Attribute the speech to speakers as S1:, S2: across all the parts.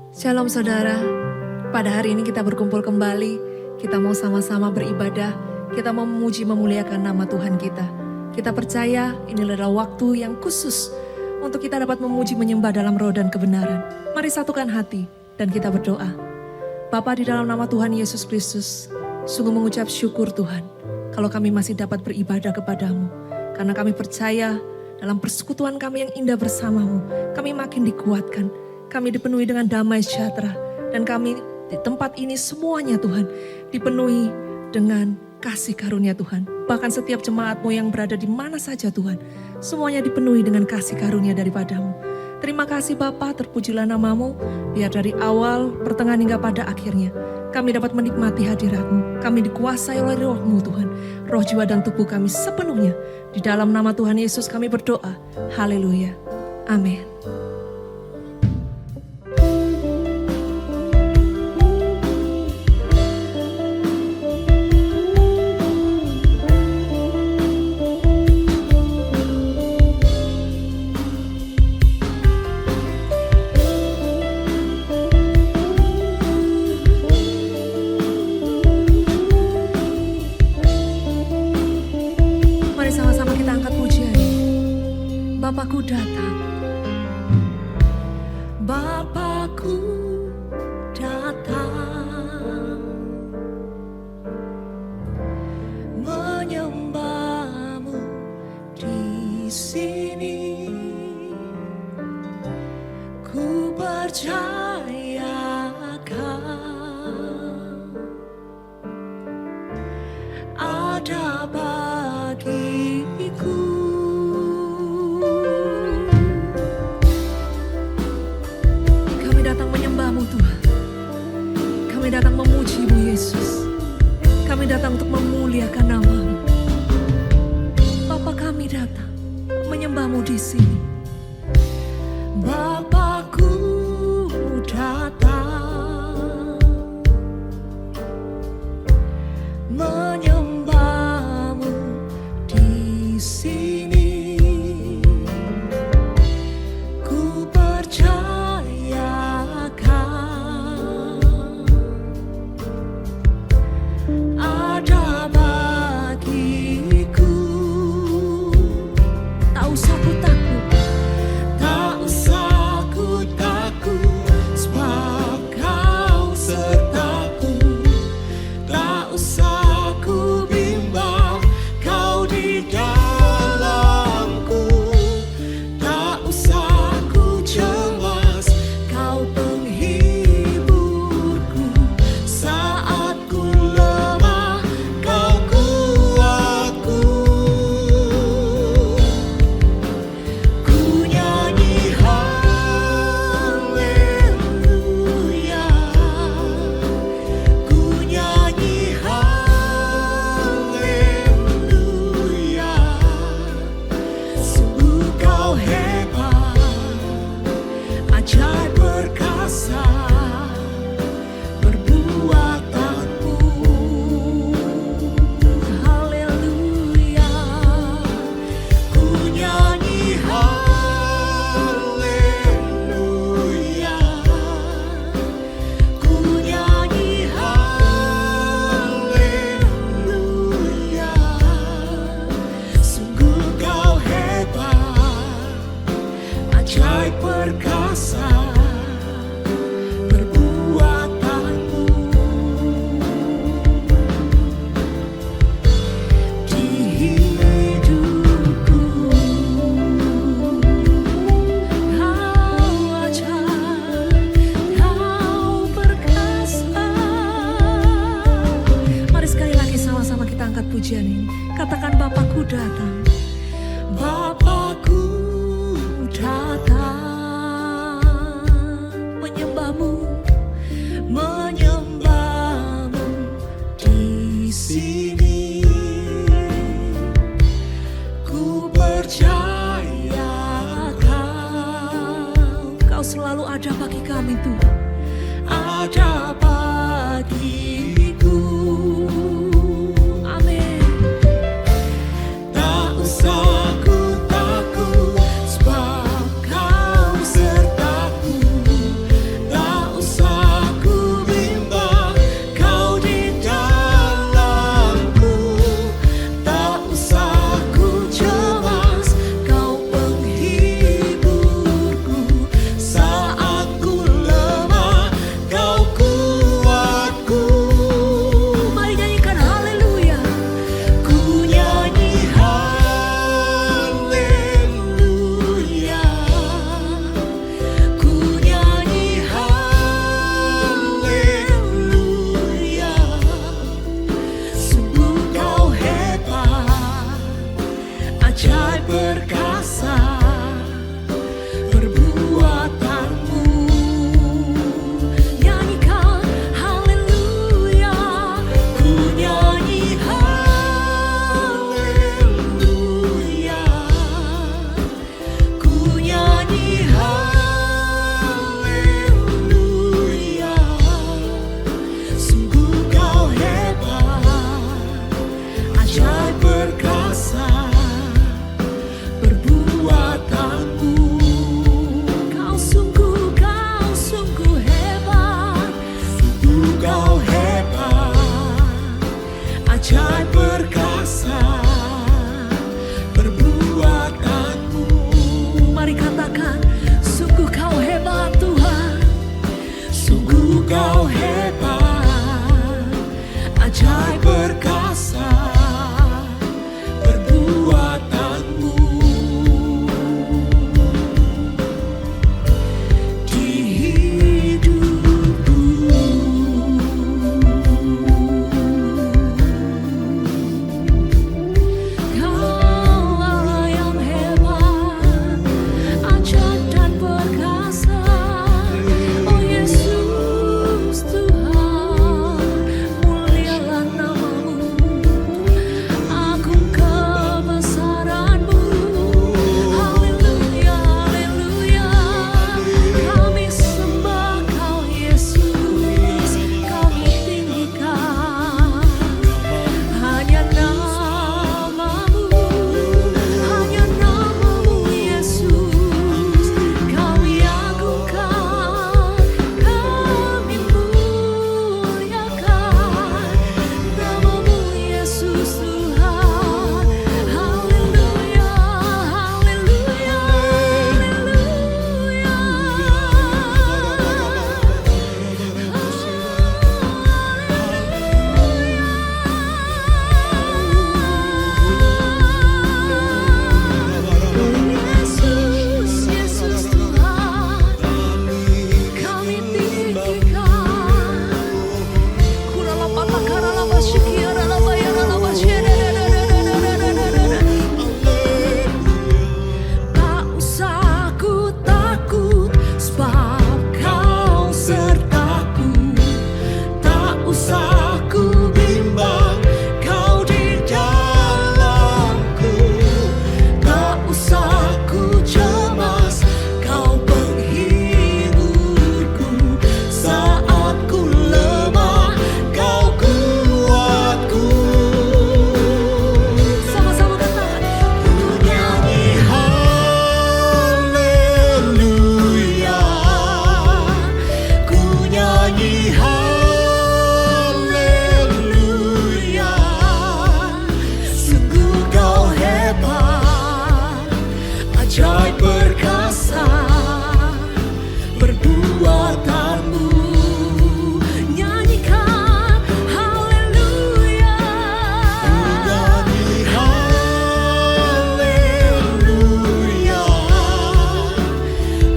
S1: Shalom saudara, pada hari ini kita berkumpul kembali, kita mau sama-sama beribadah, kita mau memuji memuliakan nama Tuhan kita. Kita percaya ini adalah waktu yang khusus untuk kita dapat memuji menyembah dalam roh dan kebenaran. Mari satukan hati dan kita berdoa. Bapa, di dalam nama Tuhan Yesus Kristus, sungguh mengucap syukur Tuhan, kalau kami masih dapat beribadah kepadamu. Karena kami percaya dalam persekutuan kami yang indah bersamamu, kami makin dikuatkan. Kami dipenuhi dengan damai sejahtera. Dan kami di tempat ini semuanya Tuhan dipenuhi dengan kasih karunia Tuhan. Bahkan setiap jemaatmu yang berada di mana saja Tuhan, semuanya dipenuhi dengan kasih karunia daripadamu. Terima kasih Bapa, terpujilah namamu. Biar dari awal, pertengahan hingga pada akhirnya kami dapat menikmati hadirat-Mu. Kami dikuasai oleh roh-Mu Tuhan. Roh, jiwa dan tubuh kami sepenuhnya. Di dalam nama Tuhan Yesus kami berdoa. Haleluya. Amin. Bapakku datang, Bapakku datang, menyembahmu di sini. Ku percayakan ada bagiku. Tuhan, kami datang memuji-Mu Yesus. Kami datang untuk memuliakan nama-Mu. Bapa, kami datang menyembah-Mu di sini. Bapakku datang, menyembah-Mu di sini. Pujian ini, katakan Bapakku datang, Bapakku datang, menyembah-Mu, menyembah-Mu di sini. Ku percayakan Kau selalu ada bagi kami Tuhan, ada bagiku. perbuatanmu. Nyanyikan haleluya.
S2: Nyanyi haleluya.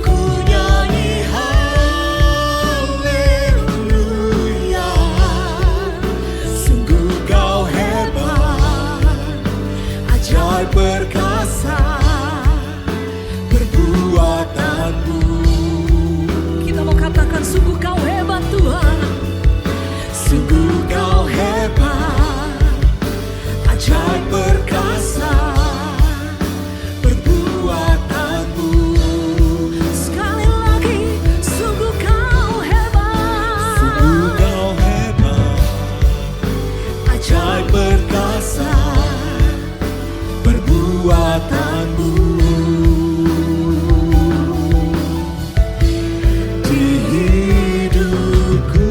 S2: Ku nyanyi haleluya. Sungguh kau hebat, ajaib perkasa perbuatanmu.
S1: Kita mau katakan sungguh kau hebat Tuhan.
S2: Sungguh kau hebat, ajaib perkasa perbuatanmu.
S1: Sekali lagi sungguh kau hebat.
S2: Sungguh kau hebat, ajaib perkasa perbuatanmu. Di hidupku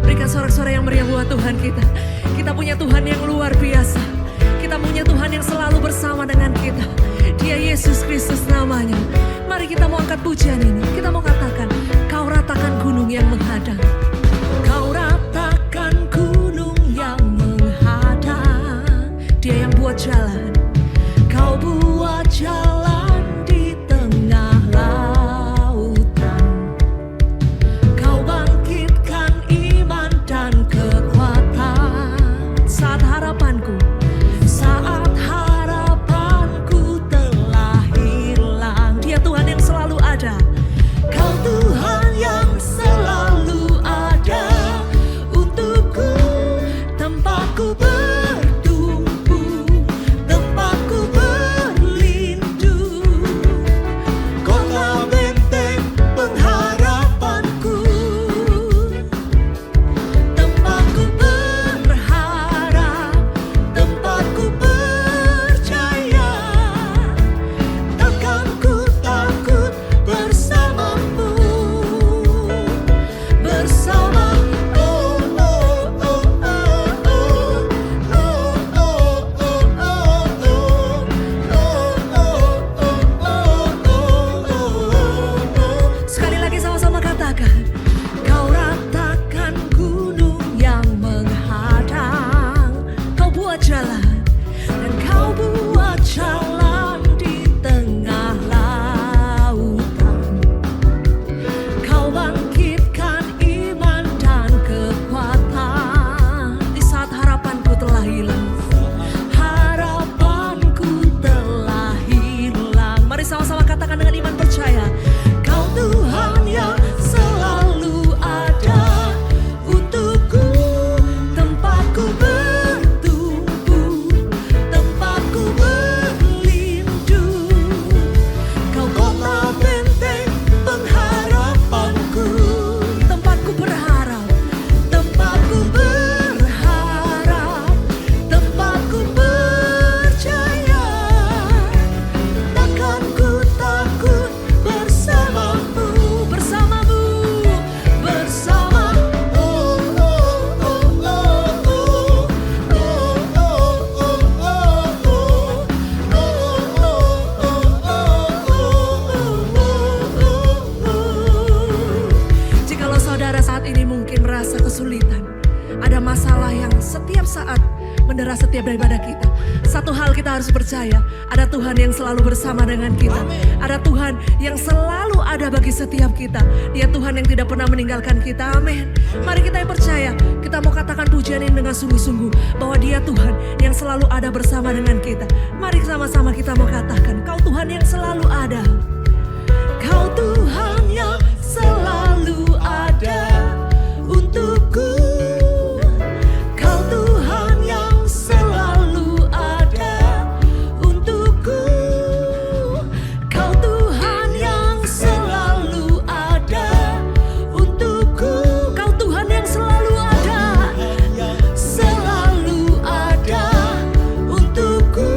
S1: Berikan sorak-sorai yang meriah buat Tuhan kita. Kita punya Tuhan yang luar biasa. Kita punya Tuhan yang selalu bersama dengan kita. Dia Yesus Kristus namanya. Mari kita mau angkat pujian ini. Kita mau katakan, kau ratakan gunung yang menghadang. Kau ratakan gunung yang menghadang. Dia yang buat jalan. Kau buat jalan di tengah lautan. Kau bangkitkan iman dan kekuatan. Saat harapanku telah hilang, Dia Tuhan yang selalu ada. Kau Tuhan yang selalu ada untukku, tempatku bertumbuh, tempatku berlindung,
S2: kota benteng pengharapanku,
S1: tempatku berharap, tempatku percaya.
S2: takkan ku takut bersamamu.
S1: Bersama
S2: Oh, oh, oh, oh, oh. Oh, oh, oh, oh, oh. Oh, oh, oh.
S1: sekali lagi sama-sama katakan, kau ratakan gunung yang menghadang. Kau buat jalan, dan kau buat jalan di tengah lautan. Kau bangkitkan iman dan kekuatan. Di saat harapanku telah hilang, harapanku telah hilang. Mari sama-sama katakan dengan iman percaya, kau Tuhan yang selalu ada untukku, tempatku bertumbuh, tempatku berlindung. Kau kota
S2: Benteng pengharapanku,
S1: tempatku berharap, tempatku berharap, tempatku percaya.
S2: takkan ku takut bersamamu.
S1: Bersamamu, bersama.
S2: Oh, oh, oh, oh, oh. Oh, oh, oh, oh, oh.
S1: Jikalau saudara saat ini mungkin merasa kesulitan, ada masalah yang setiap saat mendera setiap daripada kita, satu hal kita harus percaya, ada Tuhan yang selalu bersama dengan kita. Ada Tuhan yang selalu ada bagi setiap kita. Dia Tuhan yang tidak pernah meninggalkan kita. Amin. Mari kita yang percaya, kita mau katakan pujian ini dengan sungguh-sungguh, bahwa Dia Tuhan yang selalu ada bersama dengan kita. Mari sama-sama kita mau katakan, kau Tuhan yang selalu ada. Kau Tuhan yang selalu ada untukku. Kau Tuhan yang selalu ada untukku. Kau Tuhan yang selalu ada untukku. Kau Tuhan yang selalu ada, selalu ada untukku.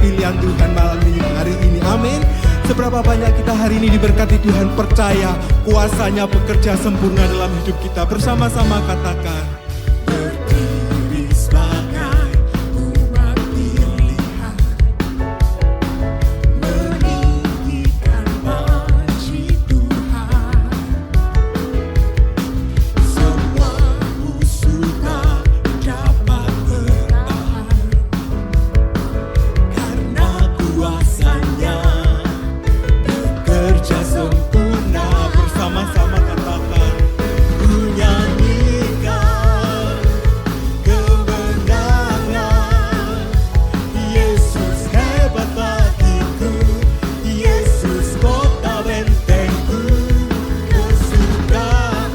S3: pilihan Tuhan malam ini, hari ini. Amin. Seberapa banyak kita hari ini diberkati Tuhan, percaya kuasanya bekerja sempurna dalam hidup kita. Bersama-sama katakan,
S2: berdiri sebagai umat pilihan, meninggikan puji Tuhan. Semua musuh tak dapat bertahan, karena kuasanya bekerja sempurna.
S3: bersama-sama katakan,
S2: Ku nyanyikan kemenangan. Yesus hebat bagiku, Yesus kota bentengku, kesukaan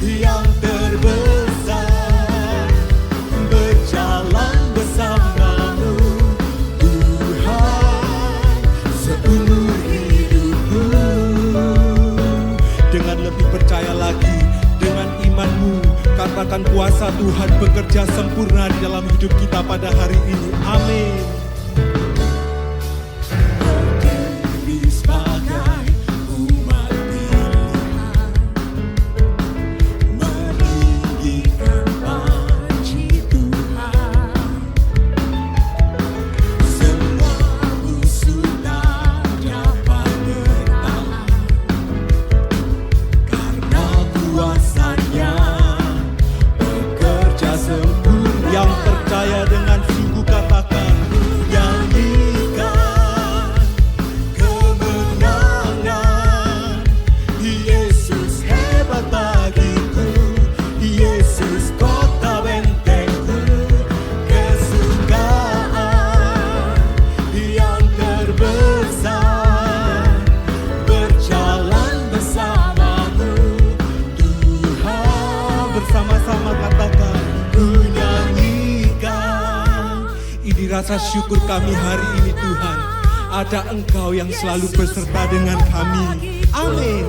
S2: yang terbesar, berjalan bersamamu Tuhan seumur hidupku.
S3: dengan lebih percaya lagi, dengan imanmu, katakan kuasa Tuhan bekerja sempurna di dalam hidup kita pada hari ini. Amin.
S2: Berdiri sebagai umat pilihan, meninggikan puji Tuhan. Semua musuh tak dapat bertahan, karena kuasanya bekerja sempurna.
S3: Yang percaya dengan sungguh katakan,
S2: Nyanyikan kemenangan. Yesus hebat bagiku, Yesus kota bentengku, kesukaan yang terbesar, berjalan bersamamu Tuhan.
S3: bersama-sama katakan,
S2: Ku nyanyikan.
S3: ini rasa syukur kami hari ini Tuhan. Ada Engkau yang selalu beserta dengan kami. Amin.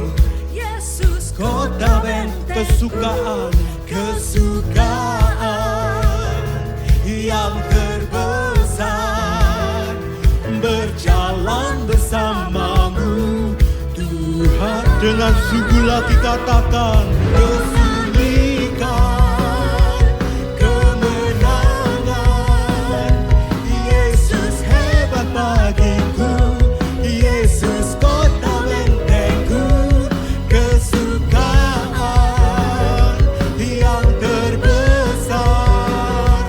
S2: Yesus kota benteng,
S3: Kesukaan
S2: kesukaan yang terbesar, berjalan bersamamu Tuhan.
S3: dengan sungguh lagi katakan,
S2: Kesulikan kemenangan. Yesus hebat bagiku, Yesus kota bentengku, kesukaan yang terbesar,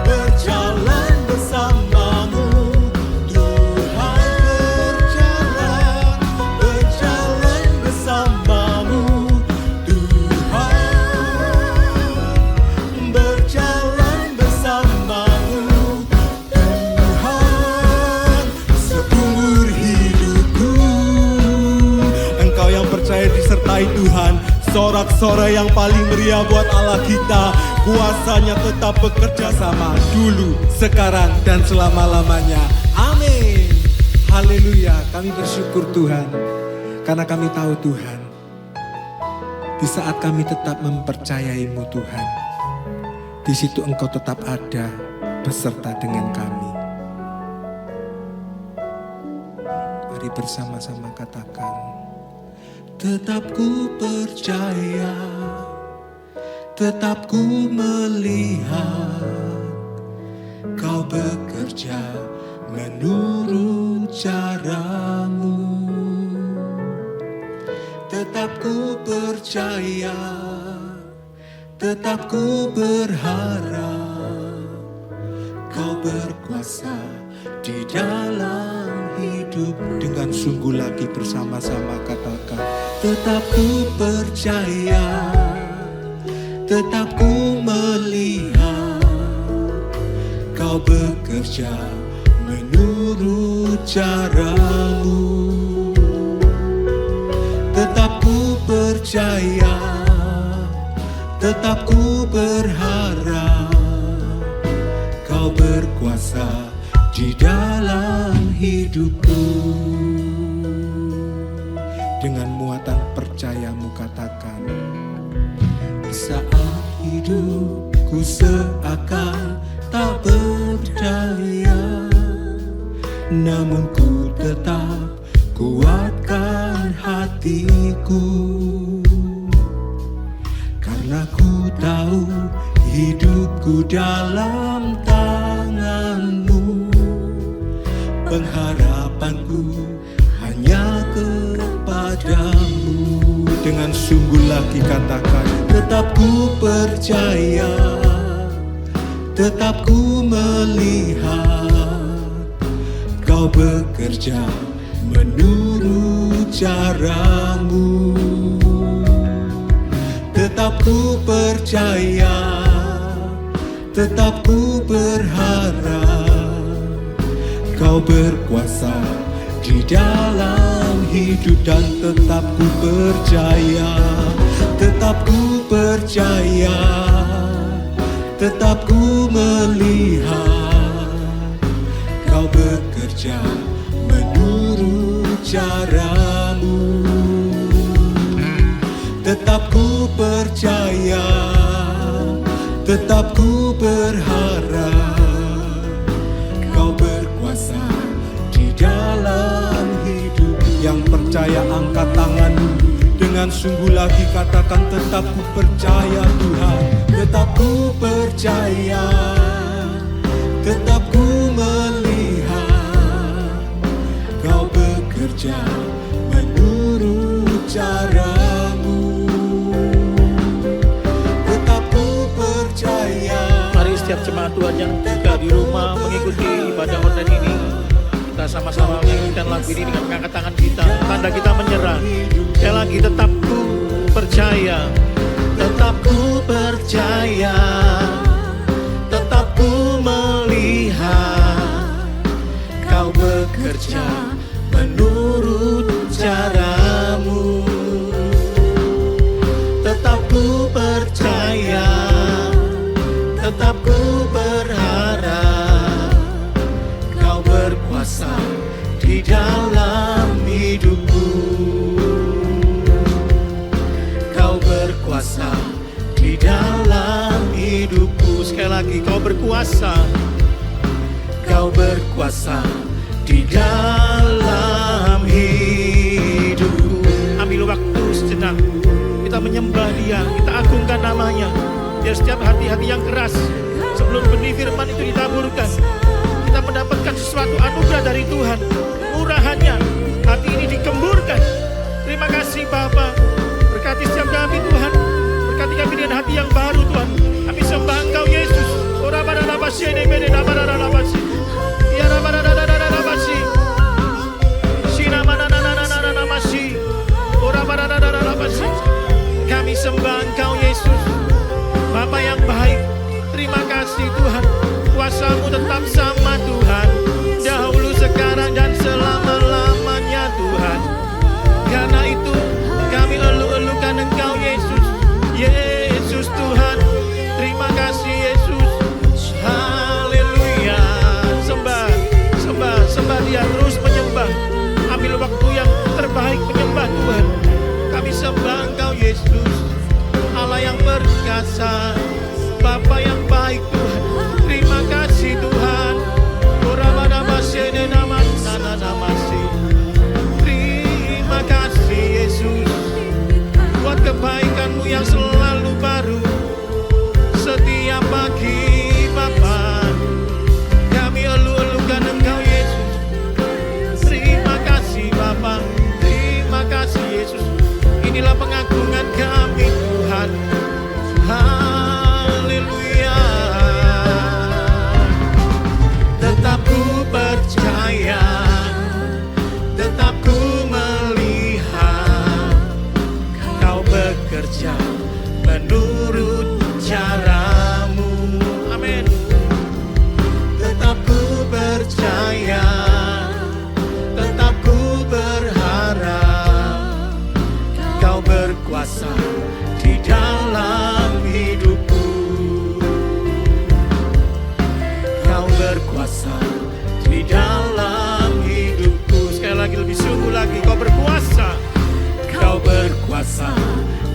S2: berjalan bersamamu Tuhan. Berjalan bersamamu Tuhan, berjalan bersamamu Tuhan, seumur hidupku.
S3: Engkau yang percaya disertai Tuhan, sorak-sorai yang paling meriah buat Allah kita. Kuasanya tetap bekerja sama dulu, sekarang, dan selama-lamanya. Amin. Haleluya. Kami bersyukur Tuhan, karena kami tahu Tuhan, di saat kami tetap mempercayai-Mu Tuhan, di situ Engkau tetap ada beserta dengan kami. Mari bersama-sama katakan, tetap ku percaya, tetap ku melihat Kau bekerja menurut caramu. Tetap ku percaya, tetap ku berharap Kau berkuasa di dalam hidup. Dengan sungguh lagi bersama-sama katakan, tetap ku percaya, tetap ku melihat Kau bekerja menurut caramu. Tetap ku percaya, tetap ku berharap Kau berkuasa di dalam hidupku. Dengan muatan percayamu katakan, saat hidupku seakan tak berdaya, namun ku tetap kuatkan hatiku, karena ku tahu hidupku dalam tangan-Mu. Pengharapanku hanya kepadamu. Dengan sungguh lagi katakan, tetap ku percaya, tetap ku melihat Kau bekerja menurut cara-Mu. Tetap ku percaya, tetap ku berharap Kau berkuasa di dalam hidup, dan tetap ku percaya, tetap ku percaya, tetap ku melihat Kau bekerja menurut cara-Mu. Tetap ku percaya, tetap ku berharap Kau berkuasa di dalam hidup. Yang percaya angkat tanganmu, dengan sungguh lagi katakan, tetap ku percaya Tuhan, tetap ku percaya, tetap ku melihat Kau bekerja menurut cara-Mu. Tetap ku percaya.
S4: Mari setiap jemaat Tuhan yang juga di rumah mengikuti ibadah online ini, kita sama-sama menyanyikan lagu ini dengan mengangkat tangan kita, tanda kita menyerah. Sekali lagi, tetap ku percaya, tetap ku percaya, tetap ku melihat Kau bekerja menurut cara-Mu. Tetap ku percaya, tetap ku berharap Kau berkuasa di dalam hidupku. Kau berkuasa di dalam hidupku. Sekali lagi, Kau berkuasa, Kau berkuasa di dalam hidupku. Ambil waktu sejenak, kita menyembah Dia, kita agungkan namanya. Biar setiap hati-hati yang keras, sebelum benih firman itu ditaburkan, kita mendapatkan sesuatu anugerah dari Tuhan. Murahannya hati ini dikemburkan. Terima kasih Bapa, berkati setiap kami Tuhan, berkati kami dengan hati yang baru Tuhan. Kami sembah Engkau Yesus. Ora pada nabasi ini bede pada nabasi. Ya pada nabasi. Sina mana nabasi. Ora pada nabasi. Kami sembah Engkau Yesus, Bapa yang baik. Terima kasih Tuhan, kuasa-Mu tetap sama Tuhan, dahulu, sekarang, dan selama-lamanya Tuhan. Karena itu kami elu-elukan Engkau Yesus, Yesus Tuhan. Terima kasih Yesus. Haleluya. Sembah, sembah, sembah Dia, terus menyembah. Ambil waktu yang terbaik menyembah Tuhan. Kami sembah Engkau Yesus, Allah yang perkasa, Bapa yang baik Tuhan. Terima kasih Tuhan. Terima kasih Yesus, buat kebaikan-Mu yang selalu baru setiap pagi Bapa. Kami elu-elukan Engkau Yesus. Terima kasih Bapa, terima kasih Yesus. Inilah pengagungan kami Tuhan. Haleluya. Tetap ku percaya, tetap ku melihat Kau bekerja menurut cara-Mu. Amin. Tetap ku percaya, tetap ku berharap Kau berkuasa di dalam hidupku. Kau berkuasa di dalam hidupku. Sekali lagi, lebih sungguh lagi, Kau berkuasa, Kau berkuasa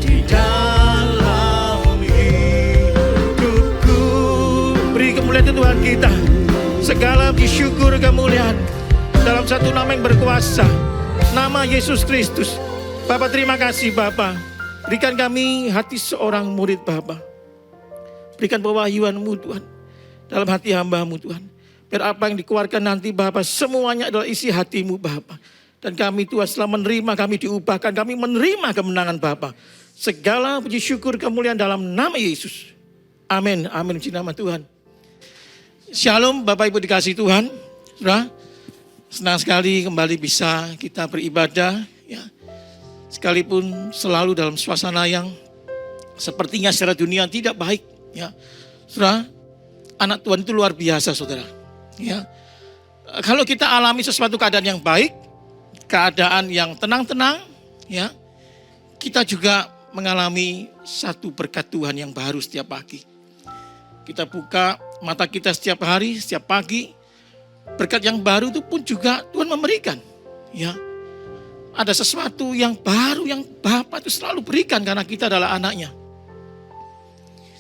S4: di dalam hidupku. Beri kemuliaan Tuhan kita, segala puji syukur kemuliaan dalam satu nama yang berkuasa, nama Yesus Kristus. Bapa, terima kasih Bapa. Berikan kami hati seorang murid Bapa. Berikan pewahyuan-Mu Tuhan dalam hati hamba-Mu Tuhan. Biar apa yang dikeluarkan nanti Bapa, semuanya adalah isi hati-Mu Bapa. Dan kami Tuhan setelah menerima, kami diubahkan, kami menerima kemenangan Bapa. Segala puji syukur kemuliaan dalam nama Yesus. Amin, amin, puji nama Tuhan. Shalom Bapak Ibu dikasih Tuhan. Saudara, senang sekali kembali bisa kita beribadah. Ya. Sekalipun selalu dalam suasana yang sepertinya secara dunia tidak baik. Ya. Saudara, anak Tuhan itu luar biasa saudara. Ya. Kalau kita alami sesuatu keadaan yang baik, keadaan yang tenang-tenang, ya, kita juga mengalami satu berkat Tuhan yang baru setiap pagi. Kita buka mata kita setiap hari, setiap pagi, berkat yang baru itu pun juga Tuhan memberikan. Ya, ada sesuatu yang baru yang Bapa itu selalu berikan karena kita adalah anaknya.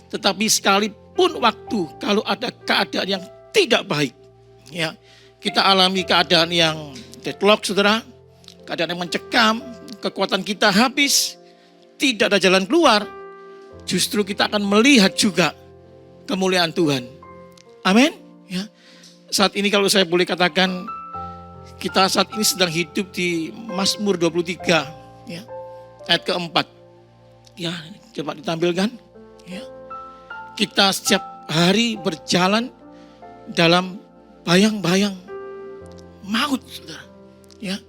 S4: Tetapi sekalipun waktu kalau ada keadaan yang tidak baik, ya, kita alami keadaan yang deadlock saudara, keadaan yang mencekam, kekuatan kita habis, tidak ada jalan keluar, justru kita akan melihat juga kemuliaan Tuhan. Amin. Ya. Saat ini kalau saya boleh katakan, kita saat ini sedang hidup di Mazmur 23, ya, ayat keempat. Ya, coba ditampilkan. Ya. Kita setiap hari berjalan dalam bayang-bayang maut, saudara. Ya.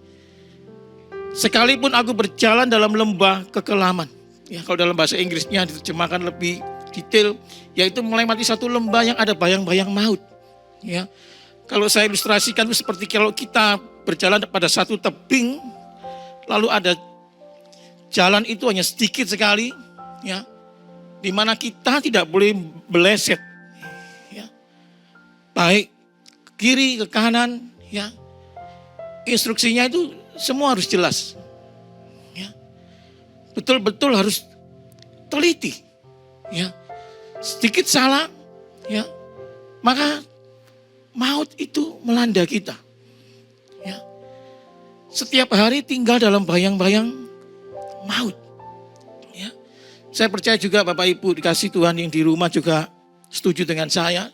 S4: Sekalipun aku berjalan dalam lembah kekelaman. Ya, kalau dalam bahasa Inggrisnya diterjemahkan lebih detail, yaitu melewati satu lembah yang ada bayang-bayang maut. Ya. Kalau saya ilustrasikan itu seperti kalau kita berjalan pada satu tebing, lalu ada jalan itu hanya sedikit sekali, ya, di mana kita tidak boleh meleset, ya, baik ke kiri ke kanan, ya, instruksinya itu semua harus jelas, ya, betul-betul harus teliti, ya, sedikit salah, ya, maka maut itu melanda kita, ya, setiap hari tinggal dalam bayang-bayang maut, ya. Saya percaya juga Bapak Ibu dikasih Tuhan yang di rumah juga setuju dengan saya.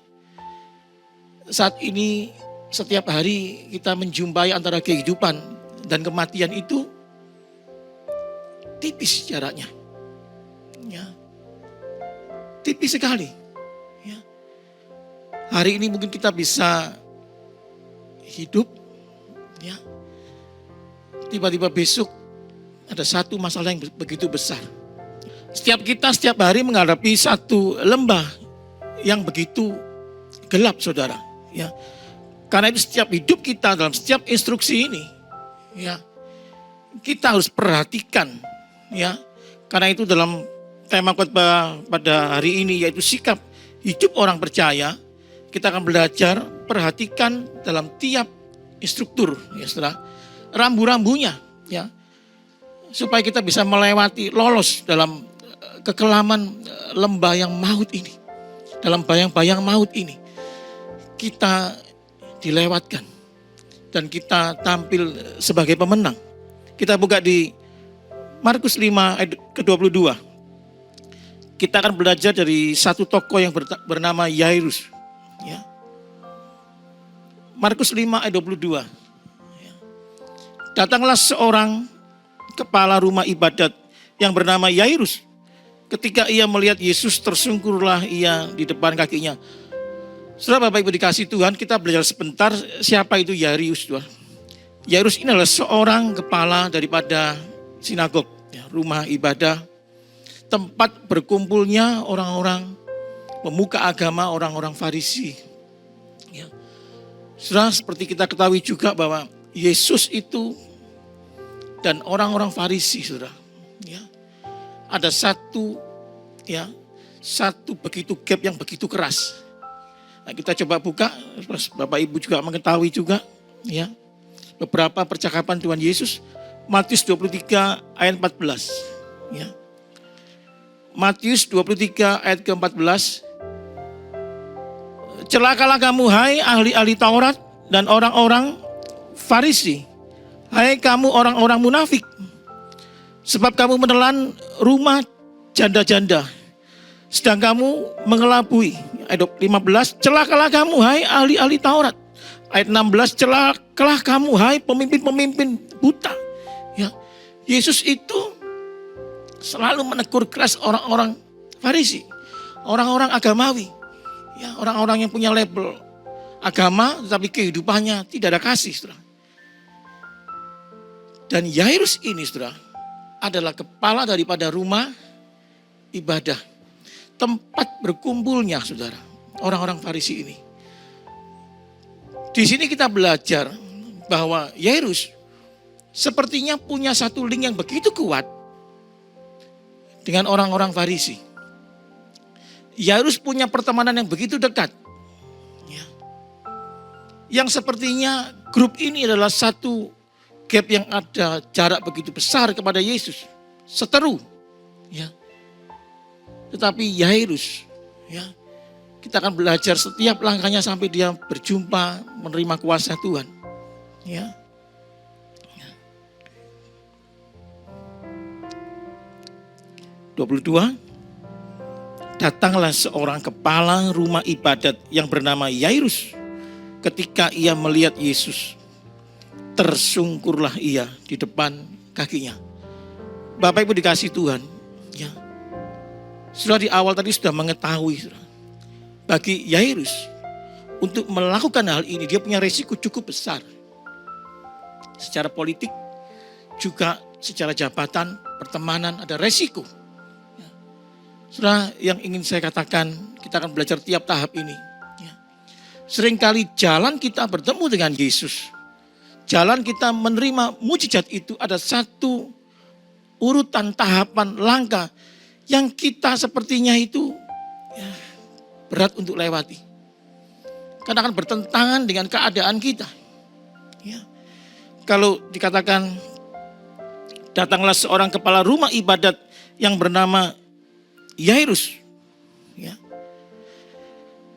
S4: Saat ini setiap hari kita menjumpai antara kehidupan dan kematian itu tipis jaraknya, ya, tipis sekali. Ya. Hari ini mungkin kita bisa hidup, ya, tiba-tiba besok ada satu masalah yang begitu besar. Setiap kita setiap hari menghadapi satu lembah yang begitu gelap, saudara. Ya, karena itu setiap hidup kita dalam setiap instruksi ini, ya, kita harus perhatikan, ya, karena itu dalam tema khotbah pada hari ini yaitu sikap hidup orang percaya, kita akan belajar perhatikan dalam tiap instruktur, ya, saudara, rambu-rambunya, ya, supaya kita bisa melewati lolos dalam kekelaman lembah yang maut ini, dalam bayang-bayang maut ini, kita dilewatkan dan kita tampil sebagai pemenang. Kita buka di Markus 5 ayat ke-22. Kita akan belajar dari satu tokoh yang bernama Yairus. Ya. Markus 5 ayat 22. Ya. Datanglah seorang kepala rumah ibadat yang bernama Yairus. Ketika ia melihat Yesus, tersungkurlah ia di depan kakinya. Saudara Bapak Ibu dikasih Tuhan, kita belajar sebentar siapa itu Yairus. Yairus ini adalah seorang kepala daripada sinagog, ya, rumah ibadah, tempat berkumpulnya orang-orang pemuka agama, orang-orang Farisi. Ya. Saudara, seperti kita ketahui juga bahwa Yesus itu dan orang-orang Farisi, saudara, ya, ada satu, ya, satu begitu gap yang begitu keras. Nah, kita coba buka, Bapak Ibu juga mengetahui juga, ya, beberapa percakapan Tuhan Yesus. Matius 23 ayat 14. Ya. Matius 23 ayat ke-14. Celakalah kamu hai ahli-ahli Taurat dan orang-orang Farisi, hai kamu orang-orang munafik, sebab kamu menelan rumah janda-janda, sedang kamu mengelabui. Ayat 15, celakalah kamu hai ahli-ahli Taurat. Ayat 16, celakalah kamu hai pemimpin-pemimpin buta. Ya, Yesus itu selalu menegur keras orang-orang Farisi, orang-orang agamawi, ya, orang-orang yang punya label agama tetapi kehidupannya tidak ada kasih, saudara. Dan Yairus ini, saudara, adalah kepala daripada rumah ibadah, tempat berkumpulnya, saudara, orang-orang Farisi ini. Di sini kita belajar bahwa Yairus sepertinya punya satu link yang begitu kuat dengan orang-orang Farisi. Yairus punya pertemanan yang begitu dekat. Ya. Yang sepertinya grup ini adalah satu gap yang ada jarak begitu besar kepada Yesus. Seteru. Ya. Tetapi Yairus, ya, kita akan belajar setiap langkahnya sampai dia berjumpa menerima kuasa Tuhan. Ya. 22. Datanglah seorang kepala rumah ibadat yang bernama Yairus. Ketika ia melihat Yesus, tersungkurlah ia di depan kakinya. Bapak Ibu dikasih Tuhan, ya. Sudah di awal tadi sudah mengetahui, bagi Yairus untuk melakukan hal ini dia punya resiko cukup besar. Secara politik, juga secara jabatan, pertemanan ada resiko. Saudara, yang ingin saya katakan, kita akan belajar tiap tahap ini. Ya. Seringkali jalan kita bertemu dengan Yesus, jalan kita menerima mujizat itu ada satu urutan tahapan langkah yang kita sepertinya itu, ya, berat untuk lewati. Karena akan bertentangan dengan keadaan kita. Ya. Kalau dikatakan datanglah seorang kepala rumah ibadat yang bernama Yairus, ya,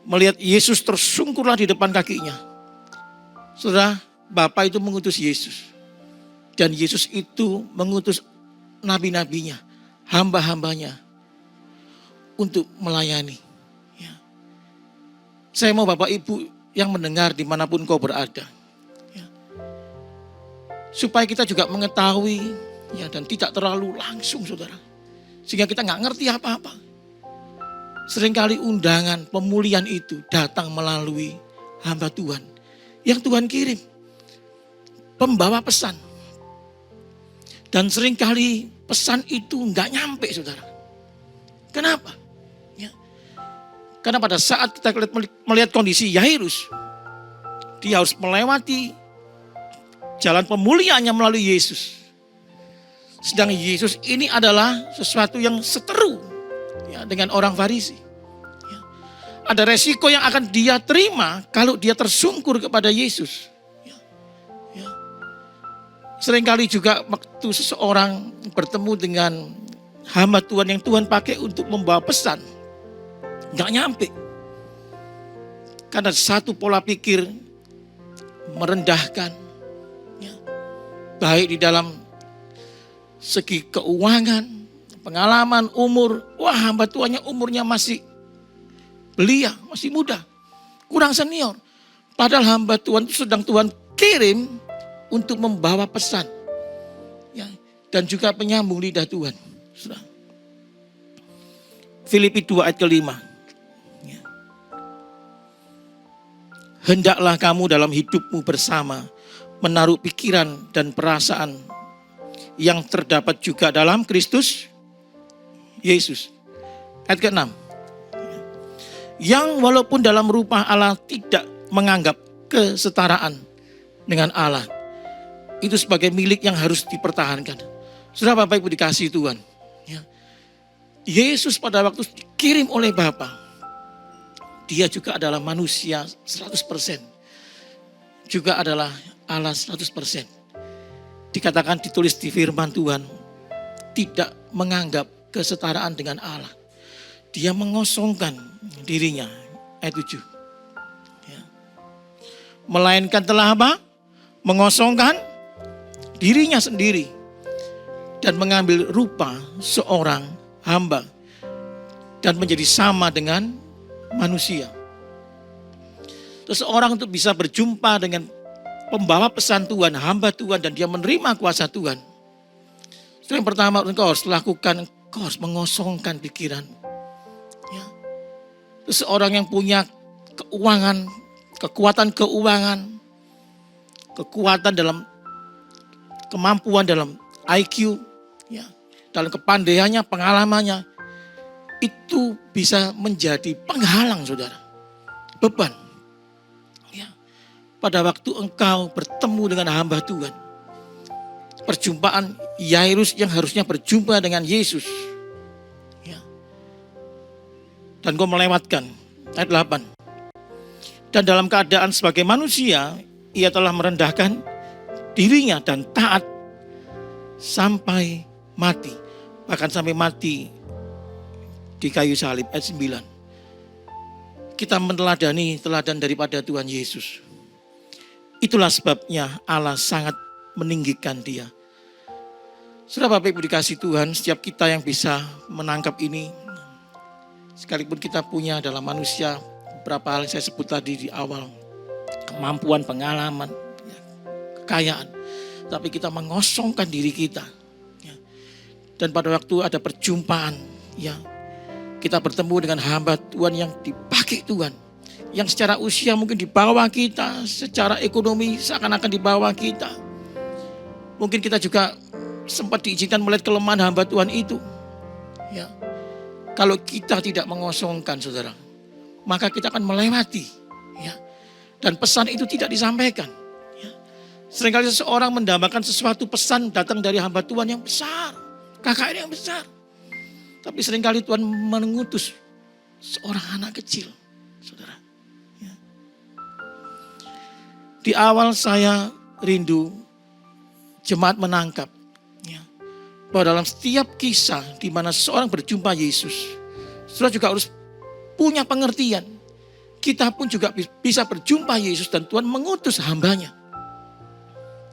S4: melihat Yesus tersungkurlah di depan kakinya. Saudara, Bapa itu mengutus Yesus. Dan Yesus itu mengutus nabi-nabinya, hamba-hambanya untuk melayani. Ya. Saya mau Bapak Ibu yang mendengar dimanapun kau berada. Ya. Supaya kita juga mengetahui, ya, dan tidak terlalu langsung, saudara. Sehingga kita nggak ngerti apa-apa. Seringkali undangan pemulihan itu datang melalui hamba Tuhan. Yang Tuhan kirim. Pembawa pesan. Dan seringkali pesan itu nggak nyampe, saudara. Kenapa? Ya. Karena pada saat kita melihat kondisi Yairus, dia harus melewati jalan pemulihannya melalui Yesus. Sedang Yesus ini adalah sesuatu yang seteru, ya, dengan orang Farisi. Ya. Ada resiko yang akan dia terima kalau dia tersungkur kepada Yesus. Ya. Ya. Seringkali juga waktu seseorang bertemu dengan hamba Tuhan yang Tuhan pakai untuk membawa pesan, nggak nyampe. Karena satu pola pikir merendahkan, ya, baik di dalam segi keuangan, pengalaman, umur. Wah, hamba Tuhannya umurnya masih belia, masih muda, kurang senior. Padahal hamba Tuhan itu sedang Tuhan kirim untuk membawa pesan, ya, dan juga penyambung lidah Tuhan. Sudah. Filipi 2 ayat ke-5. Ya. Hendaklah kamu dalam hidupmu bersama menaruh pikiran dan perasaan yang terdapat juga dalam Kristus Yesus. Ayat ke-6. Yang walaupun dalam rupa Allah tidak menganggap kesetaraan dengan Allah itu sebagai milik yang harus dipertahankan. Saudara, Bapak Ibu dikasihi Tuhan. Ya. Yesus pada waktu dikirim oleh Bapa, dia juga adalah manusia 100%. Juga adalah Allah 100%. Dikatakan, ditulis di firman Tuhan, tidak menganggap kesetaraan dengan Allah. Dia mengosongkan dirinya. Ayat 7. Ya. Melainkan telah apa? mengosongkan dirinya sendiri dan mengambil rupa seorang hamba dan menjadi sama dengan manusia. Seseorang untuk bisa berjumpa dengan pembawa pesan Tuhan, hamba Tuhan, dan dia menerima kuasa Tuhan. Yang pertama engkau harus lakukan, engkau harus mengosongkan pikiran. Ya. Seseorang yang punya keuangan, kekuatan keuangan, kekuatan dalam kemampuan dalam IQ, ya, dalam kepandaiannya, pengalamannya, itu bisa menjadi penghalang, saudara. Beban. Ya. Pada waktu engkau bertemu dengan hamba Tuhan, perjumpaan Yairus yang harusnya berjumpa dengan Yesus, ya. Dan kau melewatkan. Ayat 8. Dan dalam keadaan sebagai manusia, ia telah merendahkan dirinya dan taat sampai mati. Bahkan sampai mati di kayu salib. Ayat 9. Kita meneladani teladan daripada Tuhan Yesus. Itulah sebabnya Allah sangat meninggikan dia. Saudara Bapak Ibu dikasih Tuhan, setiap kita yang bisa menangkap ini, sekalipun kita punya dalam manusia beberapa hal yang saya sebut tadi di awal, kemampuan, pengalaman, kekayaan, tapi kita mengosongkan diri kita. Ya. Dan pada waktu ada perjumpaan, ya, kita bertemu dengan hamba Tuhan yang dipakai Tuhan, yang secara usia mungkin di bawah kita, secara ekonomi seakan-akan di bawah kita. Mungkin kita juga sempat diizinkan melihat kelemahan hamba Tuhan itu. Ya. Kalau kita tidak mengosongkan, saudara, maka kita akan melewati. Ya. Dan pesan itu tidak disampaikan. Ya. Seringkali seseorang mendambakan sesuatu pesan datang dari hamba Tuhan yang besar, KKR yang besar. Tapi seringkali Tuhan mengutus seorang anak kecil, saudara. Ya. Di awal saya rindu jemaat menangkap, ya, bahwa dalam setiap kisah di mana seorang berjumpa Yesus, saudara juga harus punya pengertian. Kita pun juga bisa berjumpa Yesus dan Tuhan mengutus hambanya.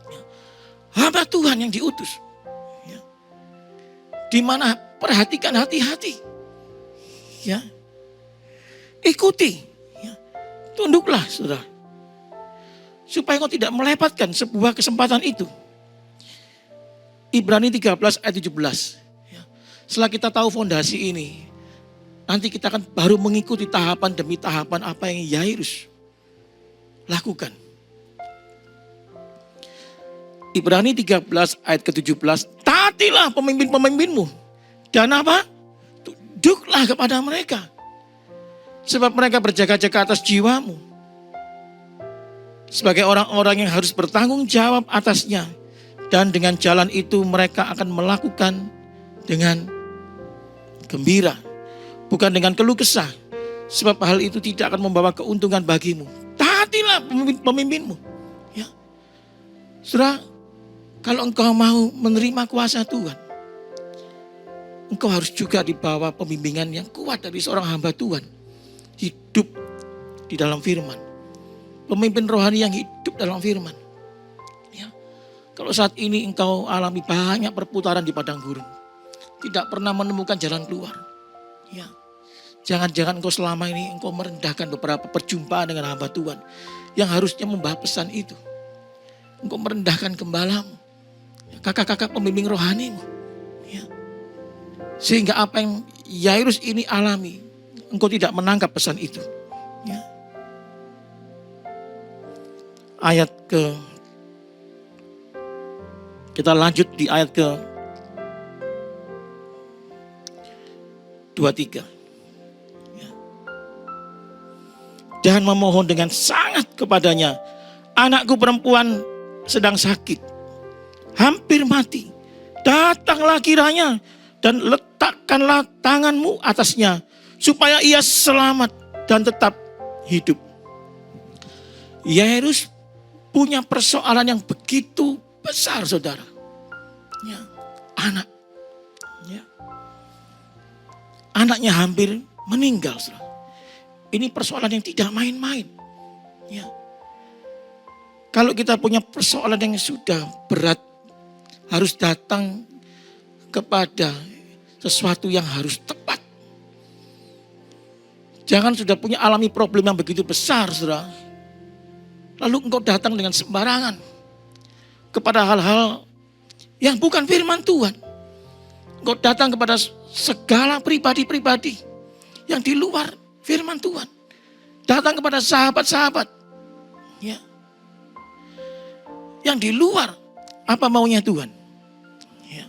S4: Ya. Hamba Tuhan yang diutus. Ya. Di mana perhatikan hati-hati. Ya. Ikuti. Ya. Tunduklah, saudara. Supaya kau tidak melewatkan sebuah kesempatan itu. Ibrani 13 ayat 17. Ya. Setelah kita tahu fondasi ini, nanti kita akan baru mengikuti tahapan demi tahapan apa yang Yairus lakukan. Ibrani 13 ayat ke-17. Taatilah pemimpin-pemimpinmu. Dan apa? Tunduklah kepada mereka. Sebab mereka berjaga-jaga atas jiwamu. Sebagai orang-orang yang harus bertanggung jawab atasnya. Dan dengan jalan itu mereka akan melakukan dengan gembira. Bukan dengan keluh kesah. Sebab hal itu tidak akan membawa keuntungan bagimu. Taatilah pemimpinmu. Ya. Saudara, kalau engkau mau menerima kuasa Tuhan, engkau harus juga dibawa pembimbingan yang kuat dari seorang hamba Tuhan. Hidup di dalam firman. Pemimpin rohani yang hidup dalam firman. Ya. Kalau saat ini engkau alami banyak perputaran di padang gurun, tidak pernah menemukan jalan keluar. Ya. Jangan-jangan engkau selama ini engkau merendahkan beberapa perjumpaan dengan hamba Tuhan yang harusnya membawa pesan itu. Engkau merendahkan gembalamu, kakak-kakak pembimbing rohanimu. Ya. Sehingga apa yang Yairus ini alami, engkau tidak menangkap pesan itu. Ya. Ayat kita lanjut di ayat ke 23. Ya. Dan memohon dengan sangat kepadanya, anakku perempuan sedang sakit, hampir mati. Datanglah kiranya dan letakkanlah tanganmu atasnya, supaya ia selamat dan tetap hidup. Yairus punya persoalan yang begitu besar, saudara. Ya, anak. Ya. Anaknya hampir meninggal, saudara. Ini persoalan yang tidak main-main. Ya. Kalau kita punya persoalan yang sudah berat, harus datang kepada sesuatu yang harus tepat. Jangan sudah punya alami problem yang begitu besar, saudara, lalu engkau datang dengan sembarangan kepada hal-hal yang bukan firman Tuhan. Engkau datang kepada segala pribadi-pribadi yang di luar firman Tuhan. Datang kepada sahabat-sahabat, ya, yang di luar apa maunya Tuhan. Ya.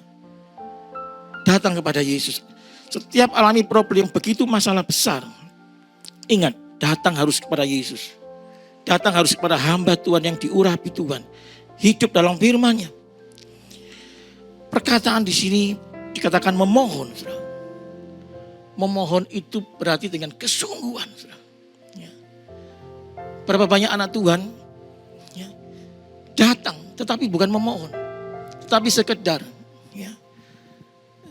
S4: Datang kepada Yesus. Setiap alami problem begitu masalah besar, ingat, datang harus kepada Yesus. Datang harus kepada hamba Tuhan yang diurapi Tuhan. Hidup dalam firman-Nya. Perkataan di sini dikatakan memohon. Saudara. Memohon itu berarti dengan kesungguhan. Saudara. Ya. Berapa banyak anak Tuhan ya, datang tetapi bukan memohon, tetapi sekedar. Ya.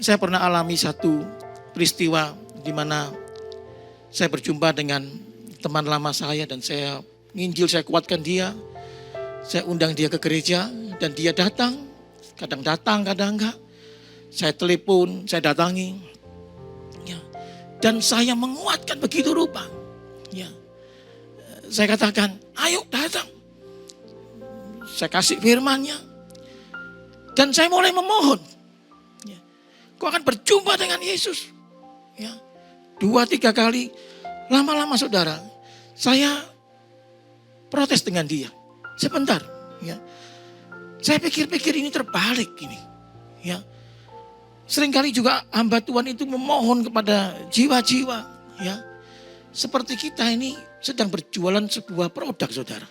S4: Saya pernah alami satu peristiwa di mana saya berjumpa dengan teman lama saya dan saya nginjil, saya kuatkan dia. Saya undang dia ke gereja dan dia datang. Kadang datang, kadang enggak. Saya telepon, saya datangi. Ya. Dan saya menguatkan begitu rupa. Ya. Saya katakan, ayo datang. Saya kasih firman-Nya. Dan saya mulai memohon. Ya. Kau akan berjumpa dengan Yesus. Ya. 2-3 kali. Lama-lama saudara, saya protes dengan dia. Sebentar. Ya. Saya pikir-pikir ini terbalik ini. Ya. Seringkali juga hamba Tuhan itu memohon kepada jiwa-jiwa. Ya. Seperti kita ini sedang berjualan sebuah produk, saudara.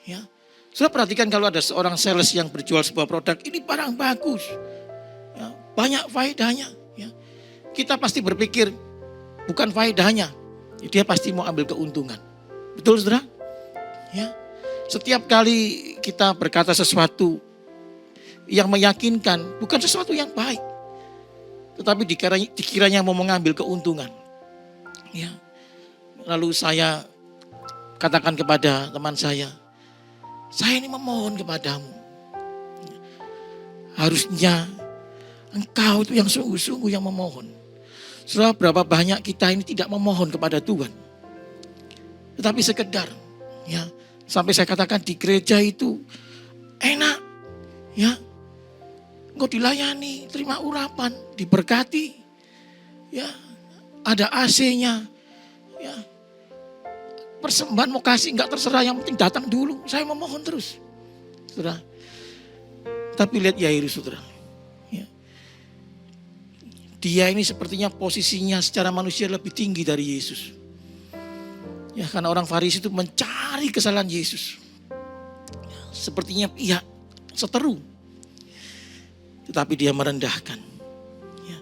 S4: Ya. Saudara perhatikan kalau ada seorang sales yang berjual sebuah produk, ini barang bagus. Ya. Banyak faedahnya. Ya. Kita pasti berpikir, bukan faedahnya. Dia pasti mau ambil keuntungan. Betul, saudara? Ya. Setiap kali kita berkata sesuatu yang meyakinkan, bukan sesuatu yang baik. Tetapi dikiranya mau mengambil keuntungan. Ya. Lalu saya katakan kepada teman saya ini memohon kepadamu. Harusnya engkau itu yang sungguh-sungguh yang memohon. Saudara, berapa banyak kita ini tidak memohon kepada Tuhan. Tetapi sekedar, ya. Sampai saya katakan di gereja itu enak, ya. Engkau dilayani, terima urapan, diberkati, ya. Ada AC-nya, ya. Persembahan mau kasih enggak terserah, yang penting datang dulu. Saya memohon terus, saudara. Tapi lihat Yairus, saudara. Ya. Dia ini sepertinya posisinya secara manusia lebih tinggi dari Yesus. Ya, karena orang Farisi itu mencari kesalahan Yesus. Ya, sepertinya pihak seteru. Tetapi dia merendahkan. Ya,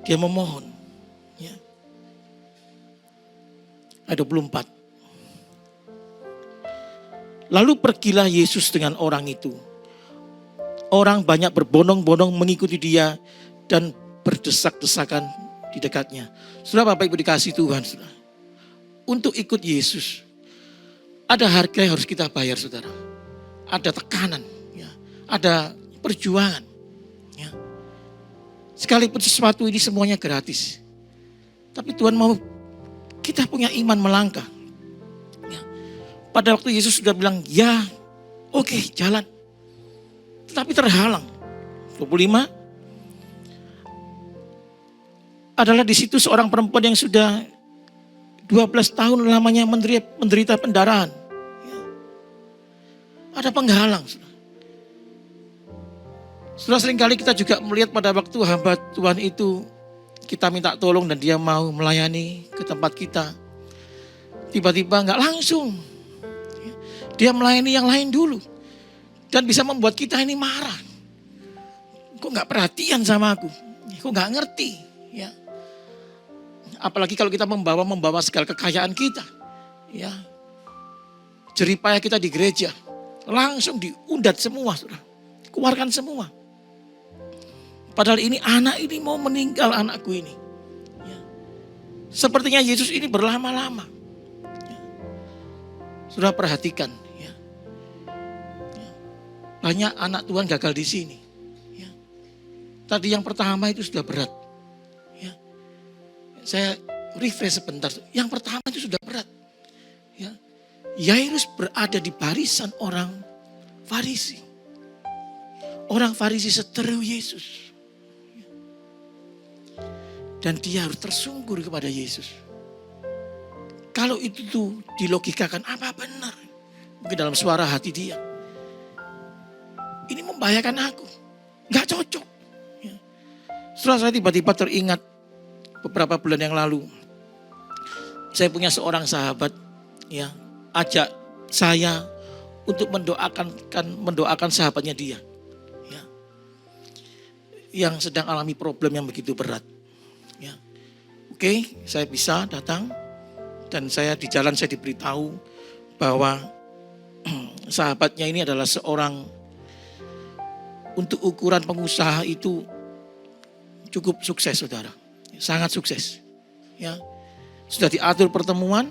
S4: dia memohon. Ya. Ayat 24. Lalu pergilah Yesus dengan orang itu. Orang banyak berbondong-bondong mengikuti dia dan berdesak-desakan di dekatnya. Saudara, Bapak Ibu dikasih Tuhan, saudara. Untuk ikut Yesus, ada harga yang harus kita bayar, saudara. Ada tekanan, ya. Ada perjuangan. Ya. Sekalipun sesuatu ini semuanya gratis. Tapi Tuhan mau kita punya iman melangkah. Ya. Pada waktu Yesus sudah bilang, ya oke, jalan. Tetapi terhalang. 25. Adalah di situ seorang perempuan yang sudah 12 tahun lamanya menderita pendarahan. Ya. Ada penghalang. Saudara, seringkali kita juga melihat pada waktu hamba Tuhan itu kita minta tolong dan dia mau melayani ke tempat kita. Tiba-tiba enggak langsung. Ya. Dia melayani yang lain dulu. Dan bisa membuat kita ini marah. Kok enggak perhatian sama aku? Kok enggak ngerti? Ya. Apalagi kalau kita membawa segala kekayaan kita. Ya. Jeripaya kita di gereja. Langsung diundat semua. Saudara. Keluarkan semua. Padahal ini anak ini mau meninggal, anakku ini. Ya. Sepertinya Yesus ini berlama-lama. Ya. Saudara perhatikan. Ya.
S5: banyak anak Tuhan gagal di sini. Ya. Tadi yang pertama itu sudah berat. Ya. Saya refresh sebentar. Yang pertama itu sudah berat. Ya. Yairus berada di barisan orang Farisi. Orang Farisi seteru Yesus. Dan dia harus tersungkur kepada Yesus. Kalau itu tuh dilogikakan, apa benar? Mungkin dalam suara hati dia. Ini membahayakan aku. Gak cocok. Ya. Setelah saya tiba-tiba teringat beberapa bulan yang lalu. Saya punya seorang sahabat. Ya, ajak saya untuk mendoakan sahabatnya dia. Ya, yang sedang alami problem yang begitu berat. Ya. Oke, saya bisa datang. Dan saya di jalan saya diberitahu bahwa sahabatnya ini adalah seorang, untuk ukuran pengusaha itu cukup sukses, saudara. Sangat sukses. Ya. Sudah diatur pertemuan